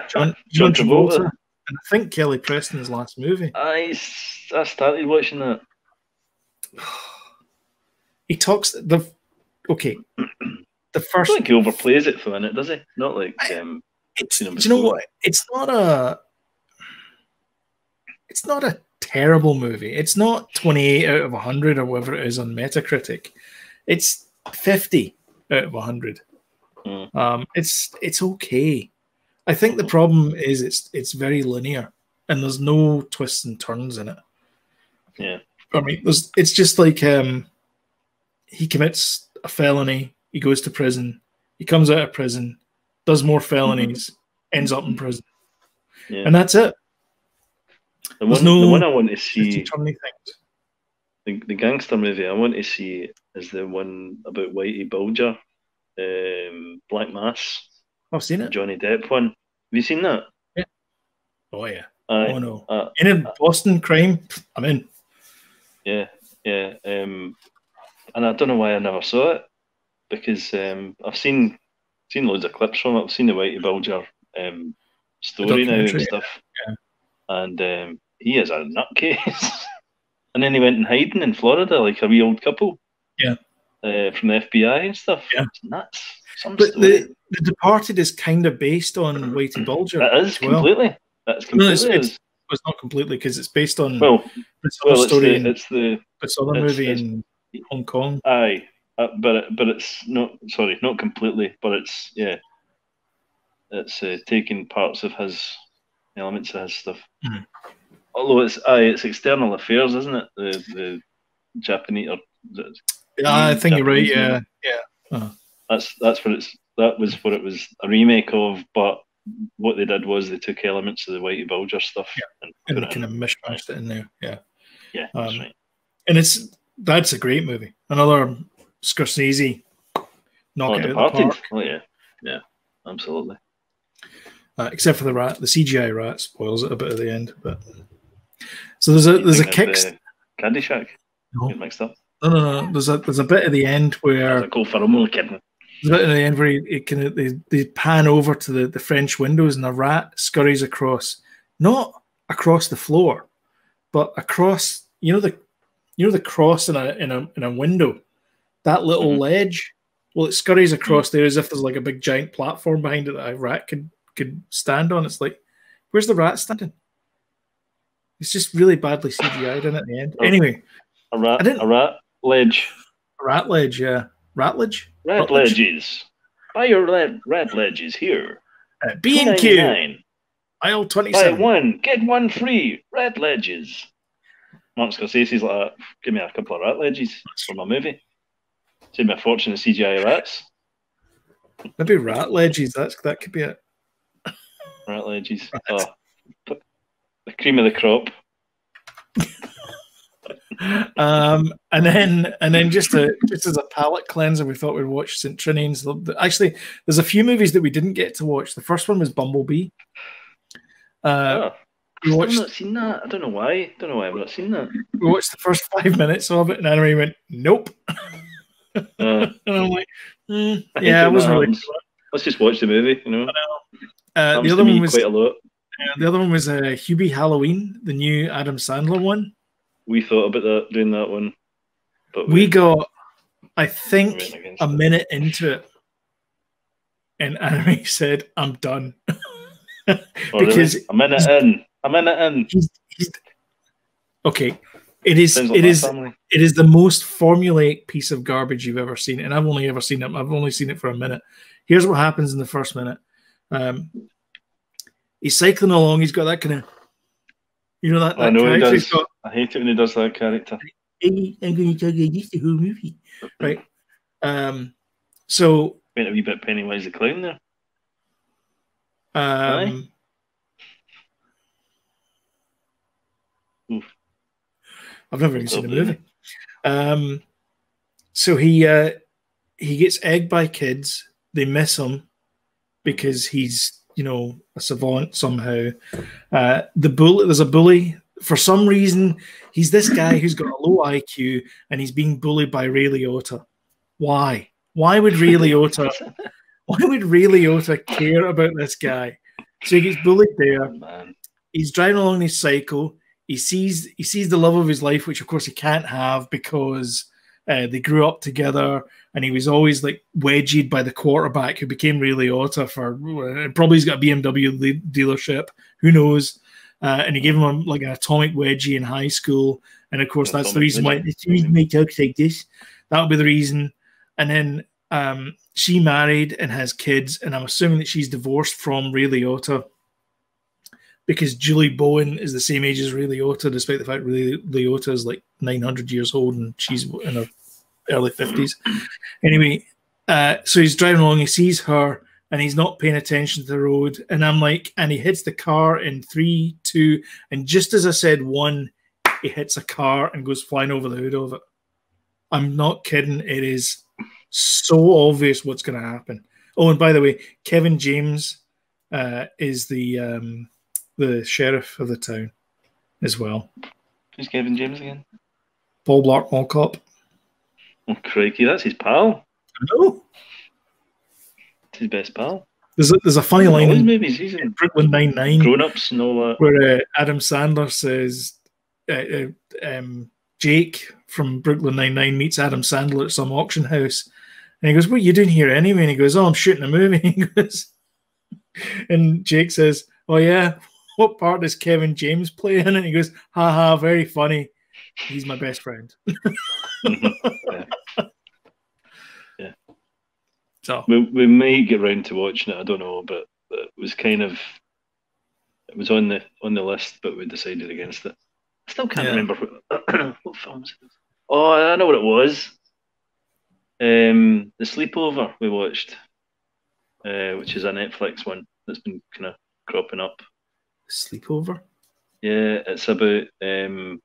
John Travolta. And I think Kelly Preston's last movie. I started watching that. He talks the first. I don't think he overplays it for a minute, does he? Not like. Do you know what? It's not a terrible movie. It's not 28 out of 100 or whatever it is on Metacritic. It's 50 out of 100. It's okay. I think the problem is it's very linear and there's no twists and turns in it. Yeah. I mean, it's just like he commits a felony, he goes to prison, he comes out of prison, does more felonies, ends up in prison. Yeah. And that's it. The one I want to see. the gangster movie I want to see is the one about Whitey Bulger, Black Mass, I've seen the it. Johnny Depp one. Have you seen that? Yeah. Oh yeah. Aye. Oh no. In Boston crime, I'm in. Yeah, yeah. And I don't know why I never saw it because I've seen loads of clips from it. I've seen the Whitey Bulger The story now and documentary. stuff, Yeah. and he is a nutcase. And then he went and hiding in Florida like a wee old couple. Yeah. From the FBI and stuff. Yeah. It's nuts. Some But story. the Departed is kind of based on Whitey Bulger. It is as well. completely. That's No, completely. it's not completely because it's based on Well, story it's the movie in Hong Kong. Aye, but it's not. Sorry, not completely. But it's it's taking parts of his elements of his stuff. Mm. Although it's external affairs, isn't it? The Japanese. Yeah, I think you're right. Yeah, yeah. Uh-huh. That was what it was a remake of, but what they did was they took elements of the Whitey Bulger stuff and they kind of mishmashed it in there. Yeah, yeah, that's right. And that's a great movie. Another Scorsese knock it out of the park. Oh yeah, yeah, absolutely. Except for the CGI rat spoils it a bit at the end. But so there's a kick. Caddyshack. No. Get mixed up. No. There's a bit at the end where go for a more kidding. There's a bit at the end where they pan over to the French windows and a rat scurries across, not across the floor, but across the cross in a window, that little ledge. Well, it scurries across there as if there's like a big giant platform behind it that a rat could stand on. It's like, where's the rat standing? It's just really badly CGI'd in at the end. Anyway, a rat ledge. A rat ledge, yeah. Ratledge? Rat ledges. Buy your rat ledges here. B&Q. Aisle 27. Buy one, get one free. Rat ledges. Martin Scorsese's like, give me a couple of rat ledges for my movie. Save me a fortune in CGI rats. Maybe rat ledges. That could be it. Rat ledges. Oh, the cream of the crop. And then just as a palate cleanser, we thought we'd watch St. Trinian's. Actually, there's a few movies that we didn't get to watch. The first one was Bumblebee. I've not seen that. I don't know why. I've not seen that. We watched the first 5 minutes of it, and Anime went, "Nope." And I'm like, "Yeah, it wasn't really." Let's just watch the movie, you know. The other one was quite a lot. The other one was Hubie Halloween, the new Adam Sandler one. We thought about doing that one, but we got, I think, a minute into it, and Anime said, "I'm done." Because really? a minute in. He's okay. It is the most formulaic piece of garbage you've ever seen, and I've only ever seen it. I've only seen it for a minute. Here's what happens in the first minute. He's cycling along. He's got that kind of, that. I know he does. I hate it when he does that character. I'm going to tell you this the whole movie, right? So went a wee bit Pennywise the Clown there. I've never even seen the movie. So he gets egged by kids. They miss him because he's a savant somehow. There's a bully. For some reason, he's this guy who's got a low IQ and he's being bullied by Ray Liotta. Why? Why would Ray Liotta care about this guy? So he gets bullied there. He's driving along his cycle. He sees the love of his life, which of course he can't have because they grew up together, and he was always like wedged by the quarterback who became Ray Liotta probably he's got a BMW dealership. Who knows? And he gave him an atomic wedgie in high school, and of course that's the reason why he talks like this. That would be the reason. And then she married and has kids, and I'm assuming that she's divorced from Ray Liotta because Julie Bowen is the same age as Ray Liotta, despite the fact Ray Liotta is like 900 years old and she's in her early 50s. Anyway, so he's driving along, he sees her, and he's not paying attention to the road. And I'm like, and he hits the car in 3, 2, and just as I said 1, he hits a car and goes flying over the hood of it. I'm not kidding. It is so obvious what's going to happen. Oh, and by the way, Kevin James is the sheriff of the town as well. Who's Kevin James again? Paul Blart Mall Cop. Oh, crikey, that's his pal. I know. It's his best pal. There's a funny line in movies. He's in Brooklyn Nine-Nine. Grown-ups and all that. Where Adam Sandler says Jake from Brooklyn Nine-Nine meets Adam Sandler at some auction house. And he goes, "What are you doing here anyway?" And he goes, "Oh, I'm shooting a movie." He goes, and Jake says, "Oh, yeah, what part does Kevin James play in it?" And he goes, "Ha ha, very funny. He's my best friend." Yeah. Yeah. So we may get round to watching it. I don't know, but it was on the list, but we decided against it. I still can't remember what film was it. Oh, I know what it was. The Sleepover we watched, which is a Netflix one that's been kind of cropping up. Sleepover? Yeah, it's about a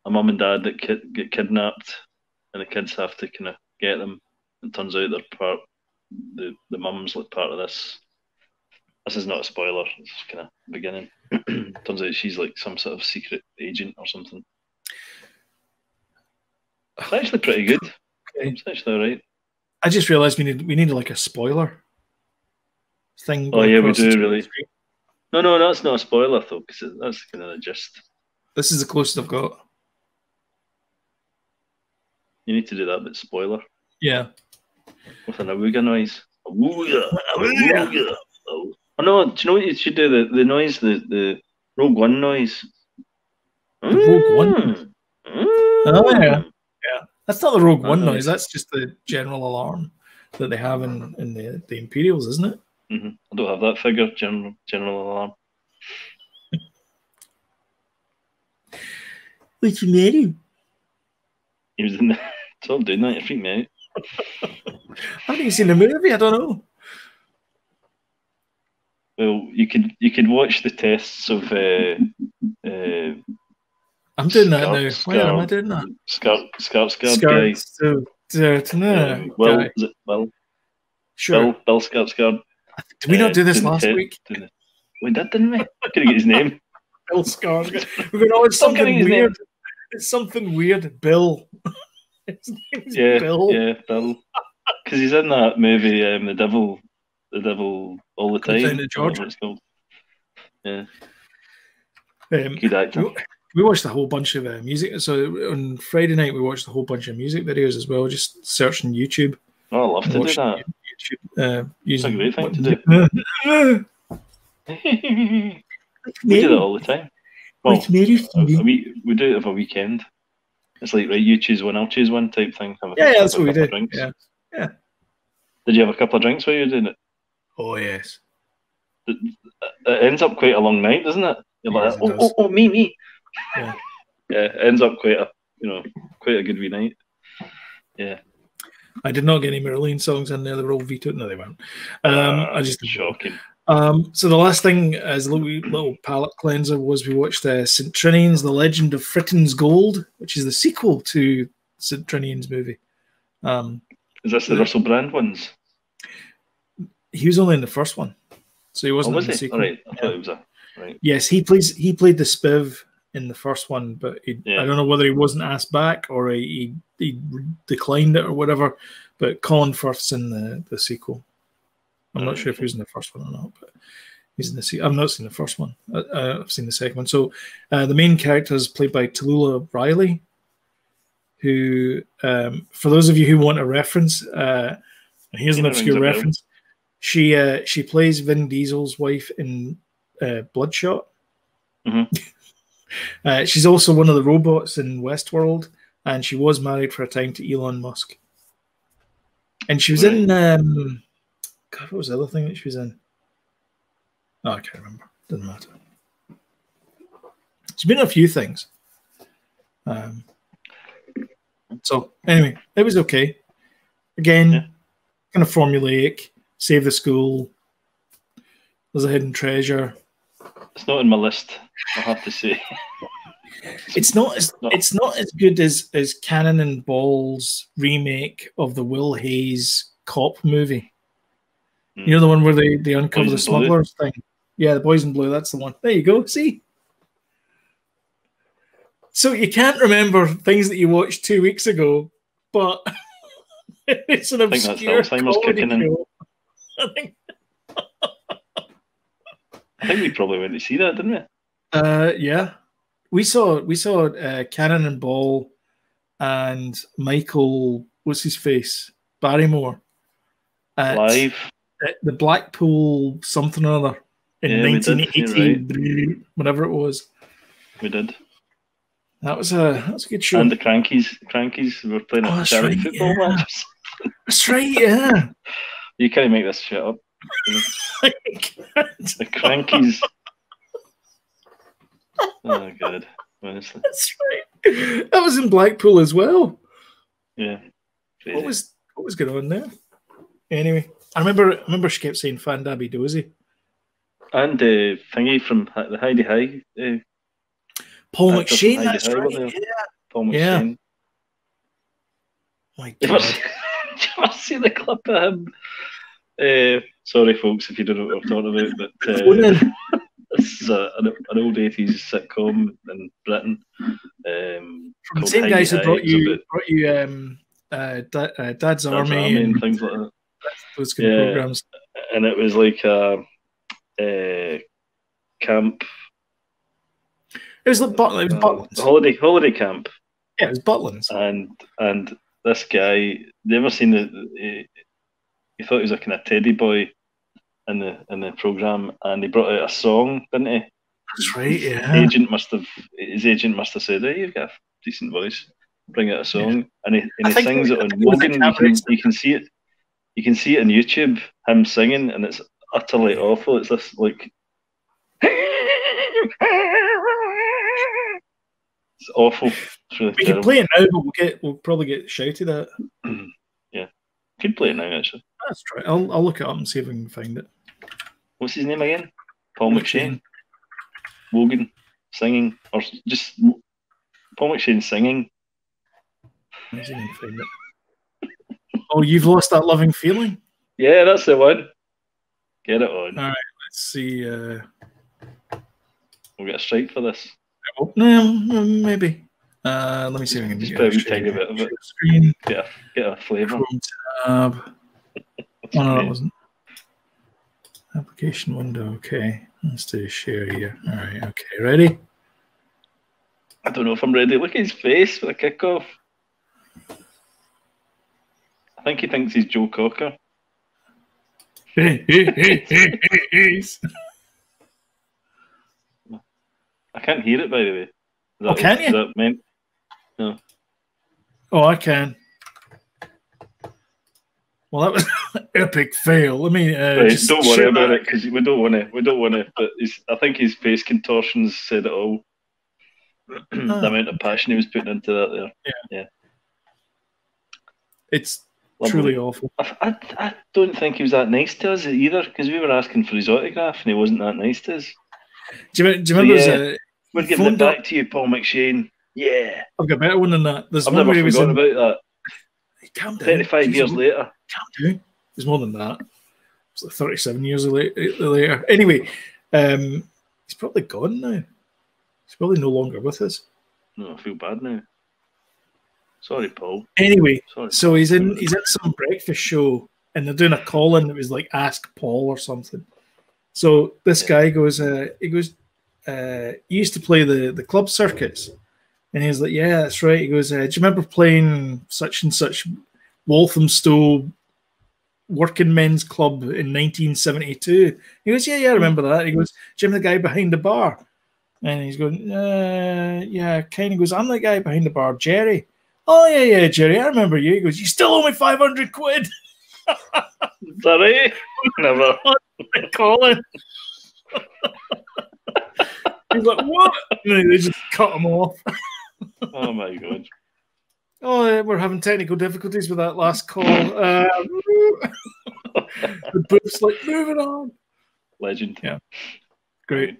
mum and dad that get kidnapped, and the kids have to kind of get them. It turns out they're the mum's like part of this. This is not a spoiler. It's kind of beginning. Turns out she's like some sort of secret agent or something. It's actually pretty good. Okay. It's actually all right. I just realised we need like a spoiler thing. Oh yeah, we do really. No, that's not a spoiler though, because that's kind of the gist. This is the closest I've got. You need to do that, but spoiler. Yeah. With an awooga noise. Awooga. Awooga. Oh no! Do you know what you should do? The noise, the Rogue One noise. The Rogue One. Oh yeah, yeah. That's not the Rogue One noise. That's just the general alarm that they have in the Imperials, isn't it? Mm-hmm. I don't have that figure. General alarm. What's the matter? He was in the. Stop doing that. You're freaking me out. I haven't even seen the movie. I don't know. Well, you could watch the tests of. I'm doing that now. Why am I doing that? Scarp guy. Will, is it Will? Sure. Bill Scarp. Did we not do this last week? We did, didn't we? Couldn't get his name. Bill Skarsgård. We're going, oh, it's something weird. It's something weird. Bill. His name's Bill. Yeah, Bill. Because he's in that movie, The Devil All the Time. Georgia. It's called. Yeah. Good actor. We watched a whole bunch of music. So on Friday night, we watched a whole bunch of music videos as well, just searching YouTube. Oh, I love to do that. YouTube, it's a great thing to do. We do that all the time. Well, we do it over a weekend. It's like, right, you choose one, I'll choose one type thing. Yeah, that's what we did. Yeah. Did you have a couple of drinks while you were doing it? Oh, yes. It ends up quite a long night, doesn't it? You're yes, like, me. Yeah. Yeah, it ends up quite a good wee night. Yeah. I did not get any Marilyn songs in there. They were all vetoed. No, they weren't. I just shocking. So the last thing as a little palate cleanser was we watched St. Trinian's The Legend of Fritton's Gold, which is the sequel to St. Trinian's movie. Is this the Russell Brand ones? He was only in the first one, so he wasn't in the sequel. All right, I thought it was right. Yes, he played the Spiv in the first one, but I don't know whether he wasn't asked back or he declined it or whatever. But Colin Firth's in the sequel. I'm not sure if he was in the first one or not, but he's in the sequel. I've not seen the first one. I've seen the second one. So the main character is played by Tallulah Riley, who, for those of you who want a reference, here's an obscure reference. She plays Vin Diesel's wife in Bloodshot. Mm-hmm. She's also one of the robots in Westworld, and she was married for a time to Elon Musk. And she was in God, what was the other thing that she was in? Oh, I can't remember. Doesn't matter. She's been in a few things. So anyway, it was okay. Again, kind of formulaic. Save the school. There's a hidden treasure. It's not in my list, I have to say. It's not as good as Cannon and Ball's remake of the Will Hayes cop movie. You know, the one where they uncover the smugglers thing? Yeah, the Boys in Blue, that's the one. There you go, see? So you can't remember things that you watched 2 weeks ago, but it's an obscure comedy show. I think we probably went to see that, didn't we? Yeah. We saw Cannon and Ball and Michael, what's his face? Barrymore. Live. The Blackpool something or other in 1980, right. Whatever it was. We did. That was a good show. And the Crankies were playing a charity football match. That's right, yeah. You can't make this shit up. The Crankies. Oh god, honestly. That's right. That was in Blackpool as well. Yeah. Crazy. What was going on there? Anyway, I remember she kept saying Fandabby Dozy. And thingy from the Heidi High. Paul McShane, that's right. Yeah. Paul McShane. My God. You must see the clip of him. Sorry, folks, if you don't know what I'm talking about, but this is an old 80s sitcom in Britain. From the same guys who brought you Dad's Army and things like that. Those kind of programs. And it was like a camp. It was like Butlins. Holiday camp. Yeah, it was Butlins. And this guy, they ever seen he thought he was a kind of teddy boy in the program, and he brought out a song, didn't he? That's right. Yeah. His agent must have said, "Hey, you've got a decent voice. Bring out a song," and he sings it on Wogan. You can see it. You can see it on YouTube. Him singing, and it's utterly awful. It's this like. It's awful. It's really we can play it now, but we'll probably get shouted at. Yeah, could play it now actually. That's right. I'll look it up and see if I can find it. What's his name again? Paul McShane. Wogan singing, or just Paul McShane singing. Let's see if I can find it. Oh, You've Lost That Loving Feeling? Yeah, that's the one. Get it on. All right, let's see. We'll get a strike for this. No, maybe. Let me see if I can just put a wee tiny bit of it. Screen. Get a flavour. Tab. Oh, no, that wasn't. Application window. Okay, let's do share here. All right. Okay, ready? I don't know if I'm ready. Look at his face for the kickoff. I think he thinks he's Joe Cocker. Hey. I can't hear it, by the way. Can you? No. Oh, I can. Well, that was an epic fail. Let me. Right, don't worry about it because we don't want to. But I think his face contortions said it all. The amount of passion he was putting into that there. Yeah. It's truly awful. I don't think he was that nice to us either, because we were asking for his autograph and he wasn't that nice to us. Do you remember? We're giving it back to you, Paul McShane. Yeah. I've got a better one than that. I've never forgotten about that. Calm down. 35 years later. Calm down. There's more than that. It's like 37 years later. Anyway, he's probably gone now. He's probably no longer with us. No, I feel bad now. Sorry, Paul. Anyway, so he's in some breakfast show, and they're doing a call-in that was like Ask Paul or something. So this guy goes, he used to play the club circuits. And he's like, yeah, that's right. He goes, do you remember playing such and such Walthamstow Working Men's Club in 1972? He goes, yeah, I remember that. He goes, do you remember the guy behind the bar? And he's going, yeah, kind of goes, I'm the guy behind the bar, Jerry. Oh, yeah, Jerry, I remember you. He goes, you still owe me 500 quid. Sorry? Never. Colin. He's like, what? And they just cut him off. Oh, my God. Oh, we're having technical difficulties with that last call. The booth's like, moving on. Legend. Yeah. Great.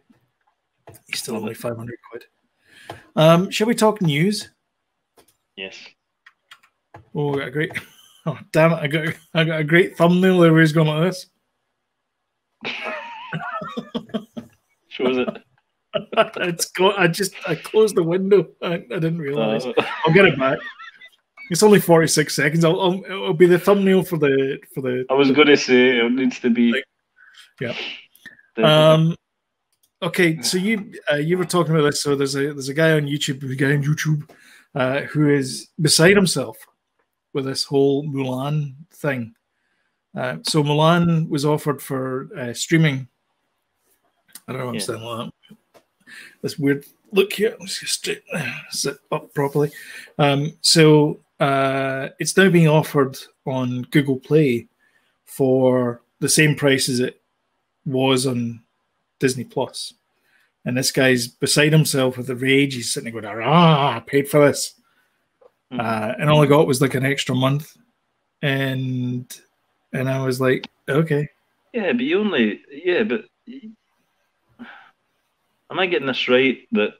He's still only 500 quid. Shall we talk news? Yes. Oh, we got a great. Oh, damn it! I got a great thumbnail. Everybody's going like this. Shows it. It's got. I closed the window. I didn't realize. I'll get it back. It's only 46 seconds. It'll be the thumbnail for the. I was going to say it needs to be. Like, yeah. Okay, so you were talking about this. So there's a guy on YouTube, who is beside himself with this whole Mulan thing. So Mulan was offered for streaming. I don't know what I'm saying like that. This weird look here. Let's just sit up properly. So it's now being offered on Google Play for the same price as it was on Disney Plus. And this guy's beside himself with the rage. He's sitting there going, I paid for this. And all I got was like an extra month. And I was like, okay. Yeah, but am I getting this right that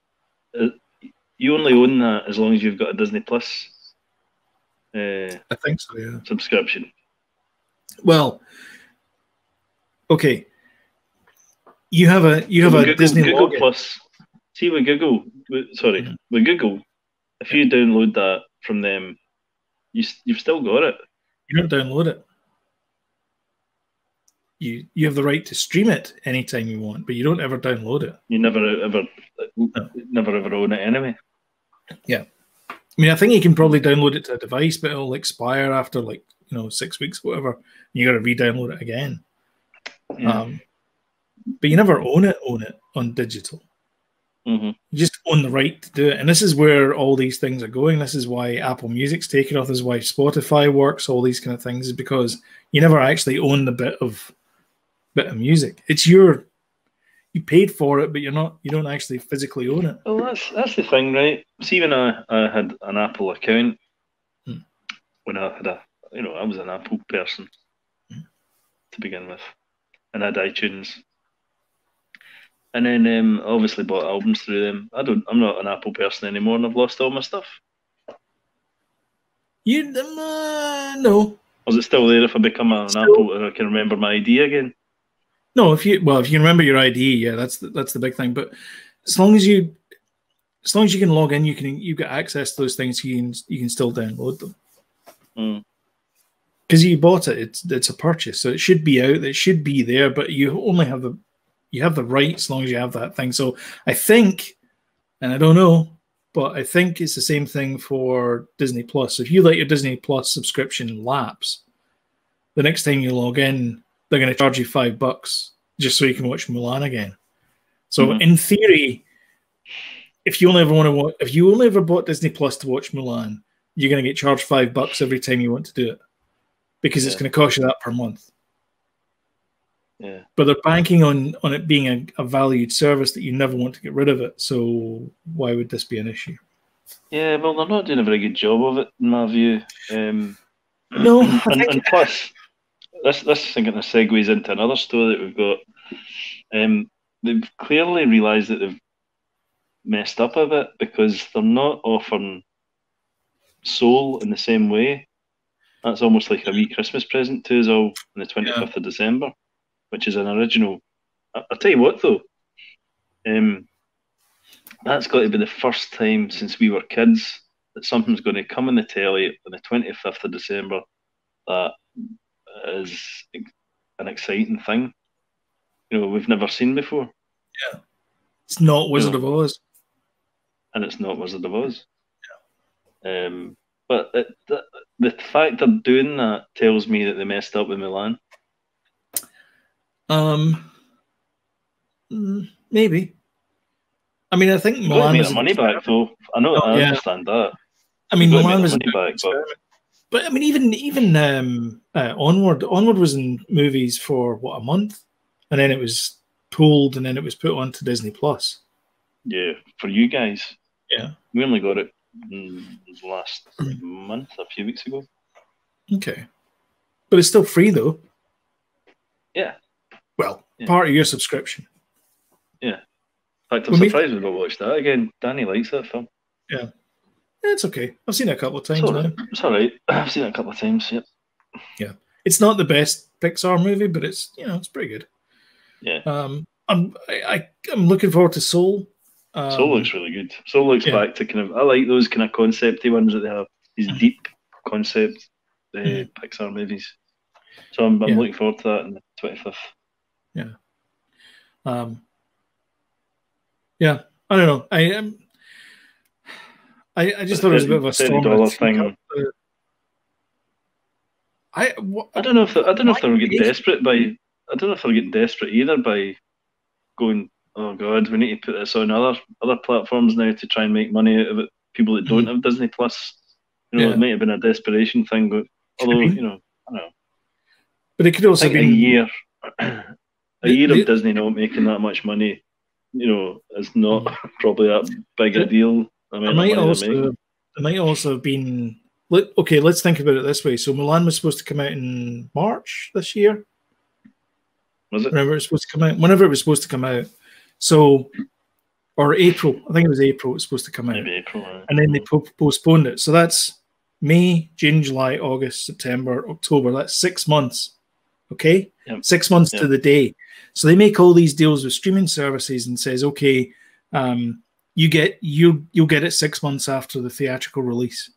you only own that as long as you've got a Disney Plus I think so, yeah. subscription? Well, okay. You have a Google, Disney Google login. Plus. See with Google, with Google, if you download that from them, you've still got it. You don't download it. You have the right to stream it anytime you want, but you don't ever download it. You never ever own it anyway. Yeah, I mean, I think you can probably download it to a device, but it'll expire after 6 weeks, or whatever. You got to re-download it again. Yeah. But you never own it on digital. You just own the right to do it, and this is where all these things are going. This is why Apple Music's taken off. This is why Spotify works. All these kind of things is because you never actually own the bit of music. It's you paid for it, but you don't actually physically own it. Well, that's the thing, right? See, when I had an Apple account, when I had I was an Apple person to begin with, and I had iTunes, and then obviously bought albums through them. I'm not an Apple person anymore, and I've lost all my stuff. You no. Or is it still there if I become an Apple and I can remember my ID again? No, if you can remember your ID, yeah, that's the big thing. But as long as you can log in, you get access to those things. You can still download them because you bought it. It's a purchase, so it should be out. It should be there, but you only have the right as long as you have that thing. So I think, and I don't know, but I think it's the same thing for Disney Plus. If you let your Disney Plus subscription lapse, the next time you log in, they're going to charge you $5 just so you can watch Mulan again. So in theory, if you only ever bought Disney Plus to watch Mulan, you're going to get charged $5 every time you want to do it because it's going to cost you that per month. Yeah. But they're banking on it being a valued service that you never want to get rid of it. So why would this be an issue? Yeah, well, they're not doing a very good job of it, in my view. No, and plus, this thinking of segues into another story that we've got. They've clearly realised that they've messed up a bit because they're not offering Soul in the same way. That's almost like a wee Christmas present to us all on the 25th of December, which is an original. I'll tell you what, though. That's got to be the first time since we were kids that something's going to come on the telly on the 25th of December that is an exciting thing. We've never seen before. Yeah. It's not Wizard of Oz. And it's not Wizard of Oz. Yeah. But the fact they're doing that tells me that they messed up with Mulan. Maybe. I mean, I think Mulan was money back, though. I know. I understand that. I mean, Mulan was money back, but I mean, even Onward was in movies for a month, and then it was pulled, and then it was put onto Disney Plus. Yeah, for you guys. Yeah, we only got it last month, a few weeks ago. Okay, but it's still free though. Yeah. Well, part of your subscription. Yeah. In fact, I'm surprised we've not watched that again. Danny likes that film. Yeah, it's okay. I've seen it a couple of times now. It's all right. I've seen it a couple of times. Yep. Yeah, it's not the best Pixar movie, but it's it's pretty good. Yeah. I'm looking forward to Soul. Soul looks really good. Soul looks back to kind of. I like those kind of concepty ones that they have. These deep concept Pixar movies. So I'm looking forward to that on the 25th. Yeah. Yeah. I don't know. I just thought it was a bit of a storm thing. I don't know if they're getting desperate by. I don't know if they're getting desperate either by going, oh God, we need to put this on other platforms now to try and make money out of it. People that don't have Disney Plus, it might have been a desperation thing, but although I don't know. But it could also be a year of Disney not making that much money, is not probably that big a deal. It might also have been. Okay, let's think about it this way. So Mulan was supposed to come out in March this year. Was it? Whenever it was supposed to come out. So, or April. I think it was April it was supposed to come out. Maybe April. And then they postponed it. So that's May, June, July, August, September, October. That's 6 months. Okay? Yep. 6 months to the day. So they make all these deals with streaming services and says, okay, you'll get it 6 months after the theatrical release.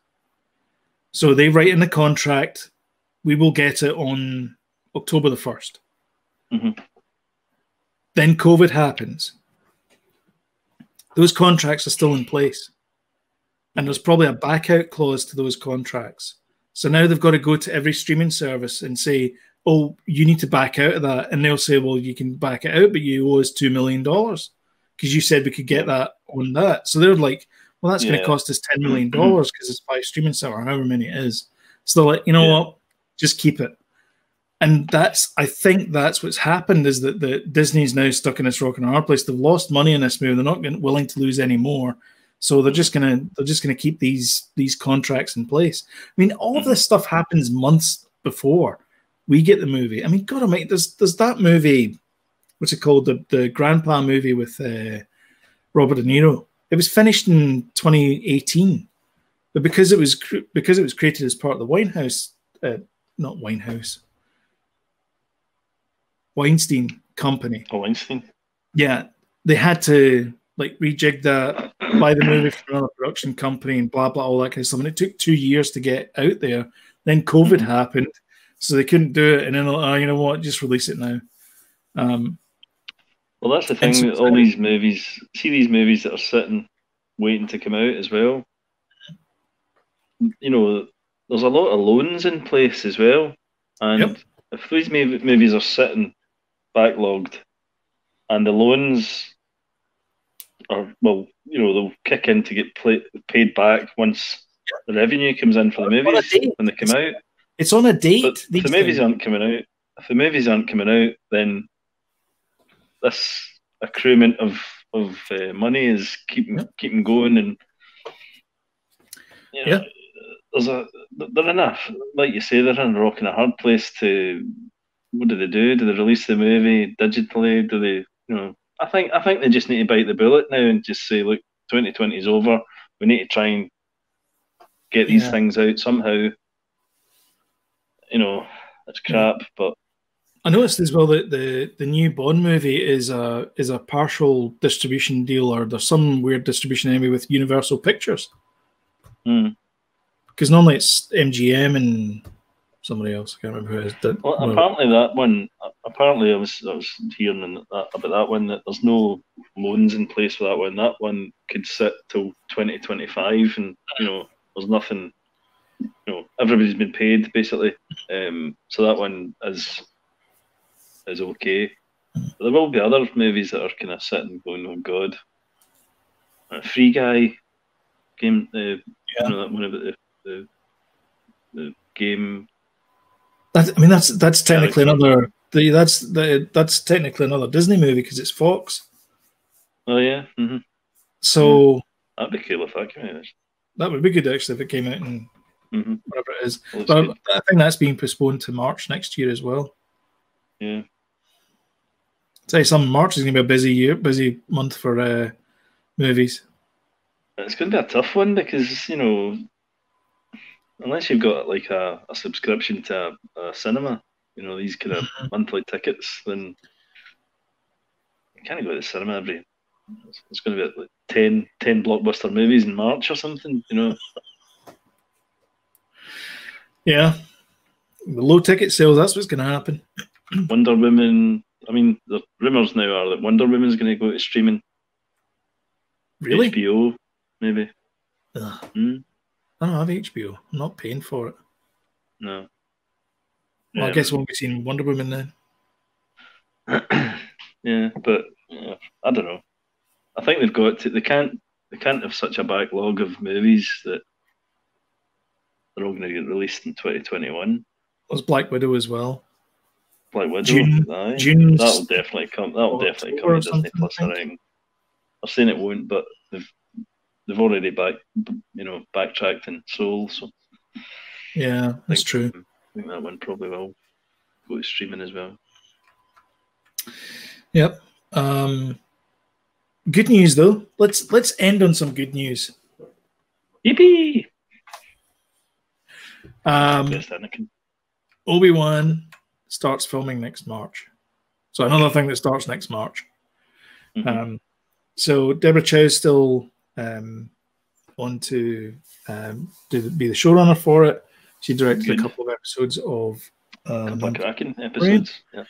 So they write in the contract, we will get it on October the 1st. Then COVID happens. Those contracts are still in place. And there's probably a back out clause to those contracts. So now they've got to go to every streaming service and say, oh, you need to back out of that. And they'll say, well, you can back it out, but you owe us $2 million because you said we could get that on that. So they're like, well, that's going to cost us $10 million because it's by streaming server, however many it is. So they're like, you know what? Just keep it. And I think that's what's happened is that the Disney's now stuck in this rock and a hard place. They've lost money in this movie. They're not willing to lose any more. So they're just gonna keep these contracts in place. I mean, all of this stuff happens months before we get the movie. I mean, God almighty, there's that movie, what's it called? The Grandpa movie with Robert De Niro. It was finished in 2018, but because it was created as part of the Weinstein company. Oh, Weinstein. Yeah, they had to rejig that, buy the movie from another production company, and blah blah all that kind of stuff. And it took 2 years to get out there. Then COVID happened, so they couldn't do it. And then, you know what? Just release it now. Well, that's the thing. All these movies, these movies that are sitting, waiting to come out as well. There's a lot of loans in place as well, and if these movies are sitting backlogged, and the loans are they'll kick in to get paid back once the revenue comes in for the movies when they come out. It's on a date. But if the movies aren't coming out, then this accruement of money is keeping going, and they're enough. Like you say, they're in a rock and a hard place to. What do they do? Do they release the movie digitally? Do they? I think they just need to bite the bullet now and just say, look, 2020 is over. We need to try and get these things out somehow. It's crap, but I noticed as well that the new Bond movie is a partial distribution deal, or there's some weird distribution anyway with Universal Pictures. Because normally it's MGM and somebody else. I can't remember who it is. Apparently that one. Apparently I was hearing about that one that there's no loans in place for that one. That one could sit till 2025, and there's nothing. Everybody's been paid basically. So that one is okay. But there will be other movies that are kind of sitting going, oh God. Free Guy game. That one about the game. That's technically another. That's technically another Disney movie because it's Fox. Oh yeah. So that'd be cool if that came out. That would be good actually if it came out in whatever it is. Well, but I think that's being postponed to March next year as well. Yeah. Say some March is going to be a busy month for movies. It's going to be a tough one because, unless you've got like a subscription to a cinema, these kind of monthly tickets, then you can't go to the cinema every. It's going to be like 10 blockbuster movies in March or something, Yeah. The low ticket sales, that's what's going to happen. Wonder Woman. I mean, the rumours now are that Wonder Woman's going to go to streaming. Really? HBO, maybe. I don't have HBO. I'm not paying for it. No. Well, I guess we won't be seeing Wonder Woman then. Yeah, but I don't know. I think they've got to. They can't have such a backlog of movies that they're all going to get released in 2021. There's Black Widow as well. Black Widow, June. That'll definitely come. That'll definitely come to Disney Plus. I think. I'm saying it won't, but they've already backtracked and sold. So yeah, that's true. I think that one probably will go to streaming as well. Yep. Good news though. Let's end on some good news. Yippee! Obii-Wan starts filming next March. So another thing that starts next March. Mm-hmm. So Deborah Chow's still on to be the showrunner for it. She directed a couple of episodes of a couple of cracking episodes. Yeah.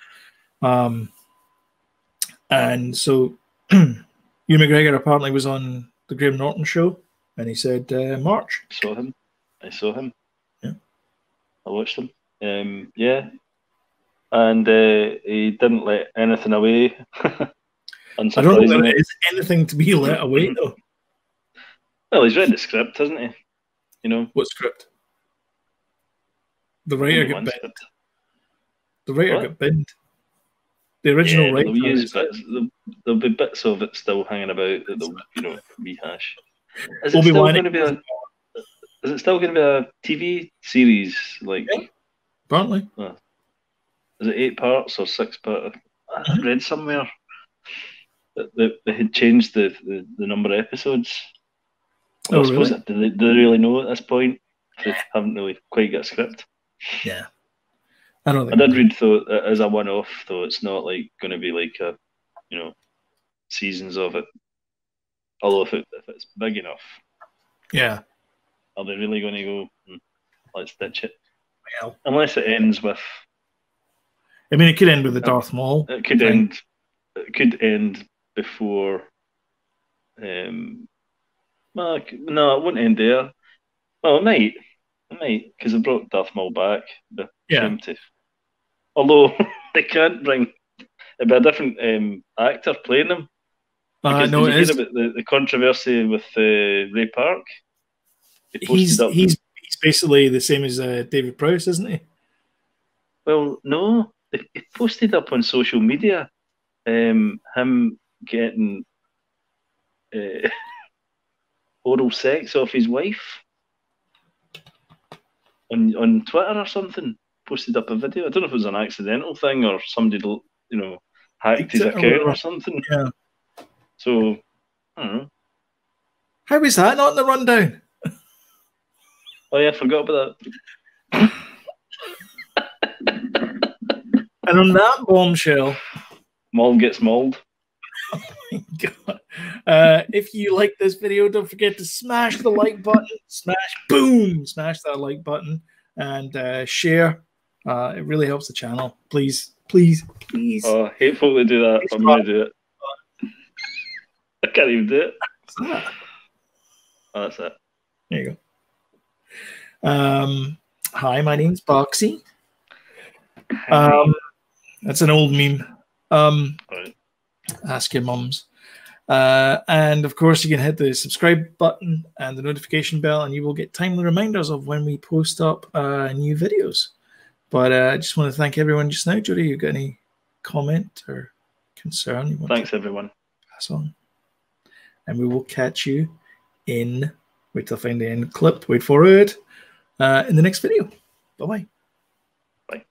And so Ewan McGregor apparently was on the Graham Norton show, and he said March. I saw him. Yeah. I watched him. Yeah. And he didn't let anything away. I don't know that it is anything to be let away, though. Well, he's read the script, hasn't he? What script? The writer got binned. The writer got binned. The original writer. There'll be bits of it still hanging about that they'll, rehash. Is it still going to be a TV series? Like, yeah, apparently. Is it 8 parts or 6 parts? I read somewhere that they had changed the number of episodes. Well, really? Do they really know at this point? They haven't really quite got a script. Yeah. I did read though as a one-off though. It's not like going to be like a, seasons of it. Although if it's big enough, yeah, are they really going to go? Let's ditch it. Well, unless it ends with. I mean, it could end with the Darth Maul. It could end. It could end before. Well, no, it won't end there. Well, it might. It might because they brought Darth Maul back. Yeah. Although they can't bring. It'd be a different actor playing them. Because no, did you hear about the controversy with Ray Park? He's basically the same as David Prowse, isn't he? Well, no. He posted up on social media him getting oral sex off his wife on Twitter or something. Posted up a video. I don't know if it was an accidental thing or somebody, hacked his account or something. Yeah. So, I don't know. How is that not in the rundown? Oh yeah, I forgot about that. And on that bombshell, Maul gets mauled. Oh my god! If you like this video, don't forget to smash the like button. Smash that like button and share. It really helps the channel. Please. Oh, hateful to do that. But I'm going to do it. I can't even do it. Oh, that's it. There you go. Hi, my name's Boxy. That's an old meme. Right. Ask your mums. And of course, you can hit the subscribe button and the notification bell, and you will get timely reminders of when we post up new videos. But I just want to thank everyone just now. Jody, you got any comment or concern you want Thanks, everyone. Pass on? And we will catch you in, wait till I find the end clip, wait for it, in the next video. Bye-bye. Bye.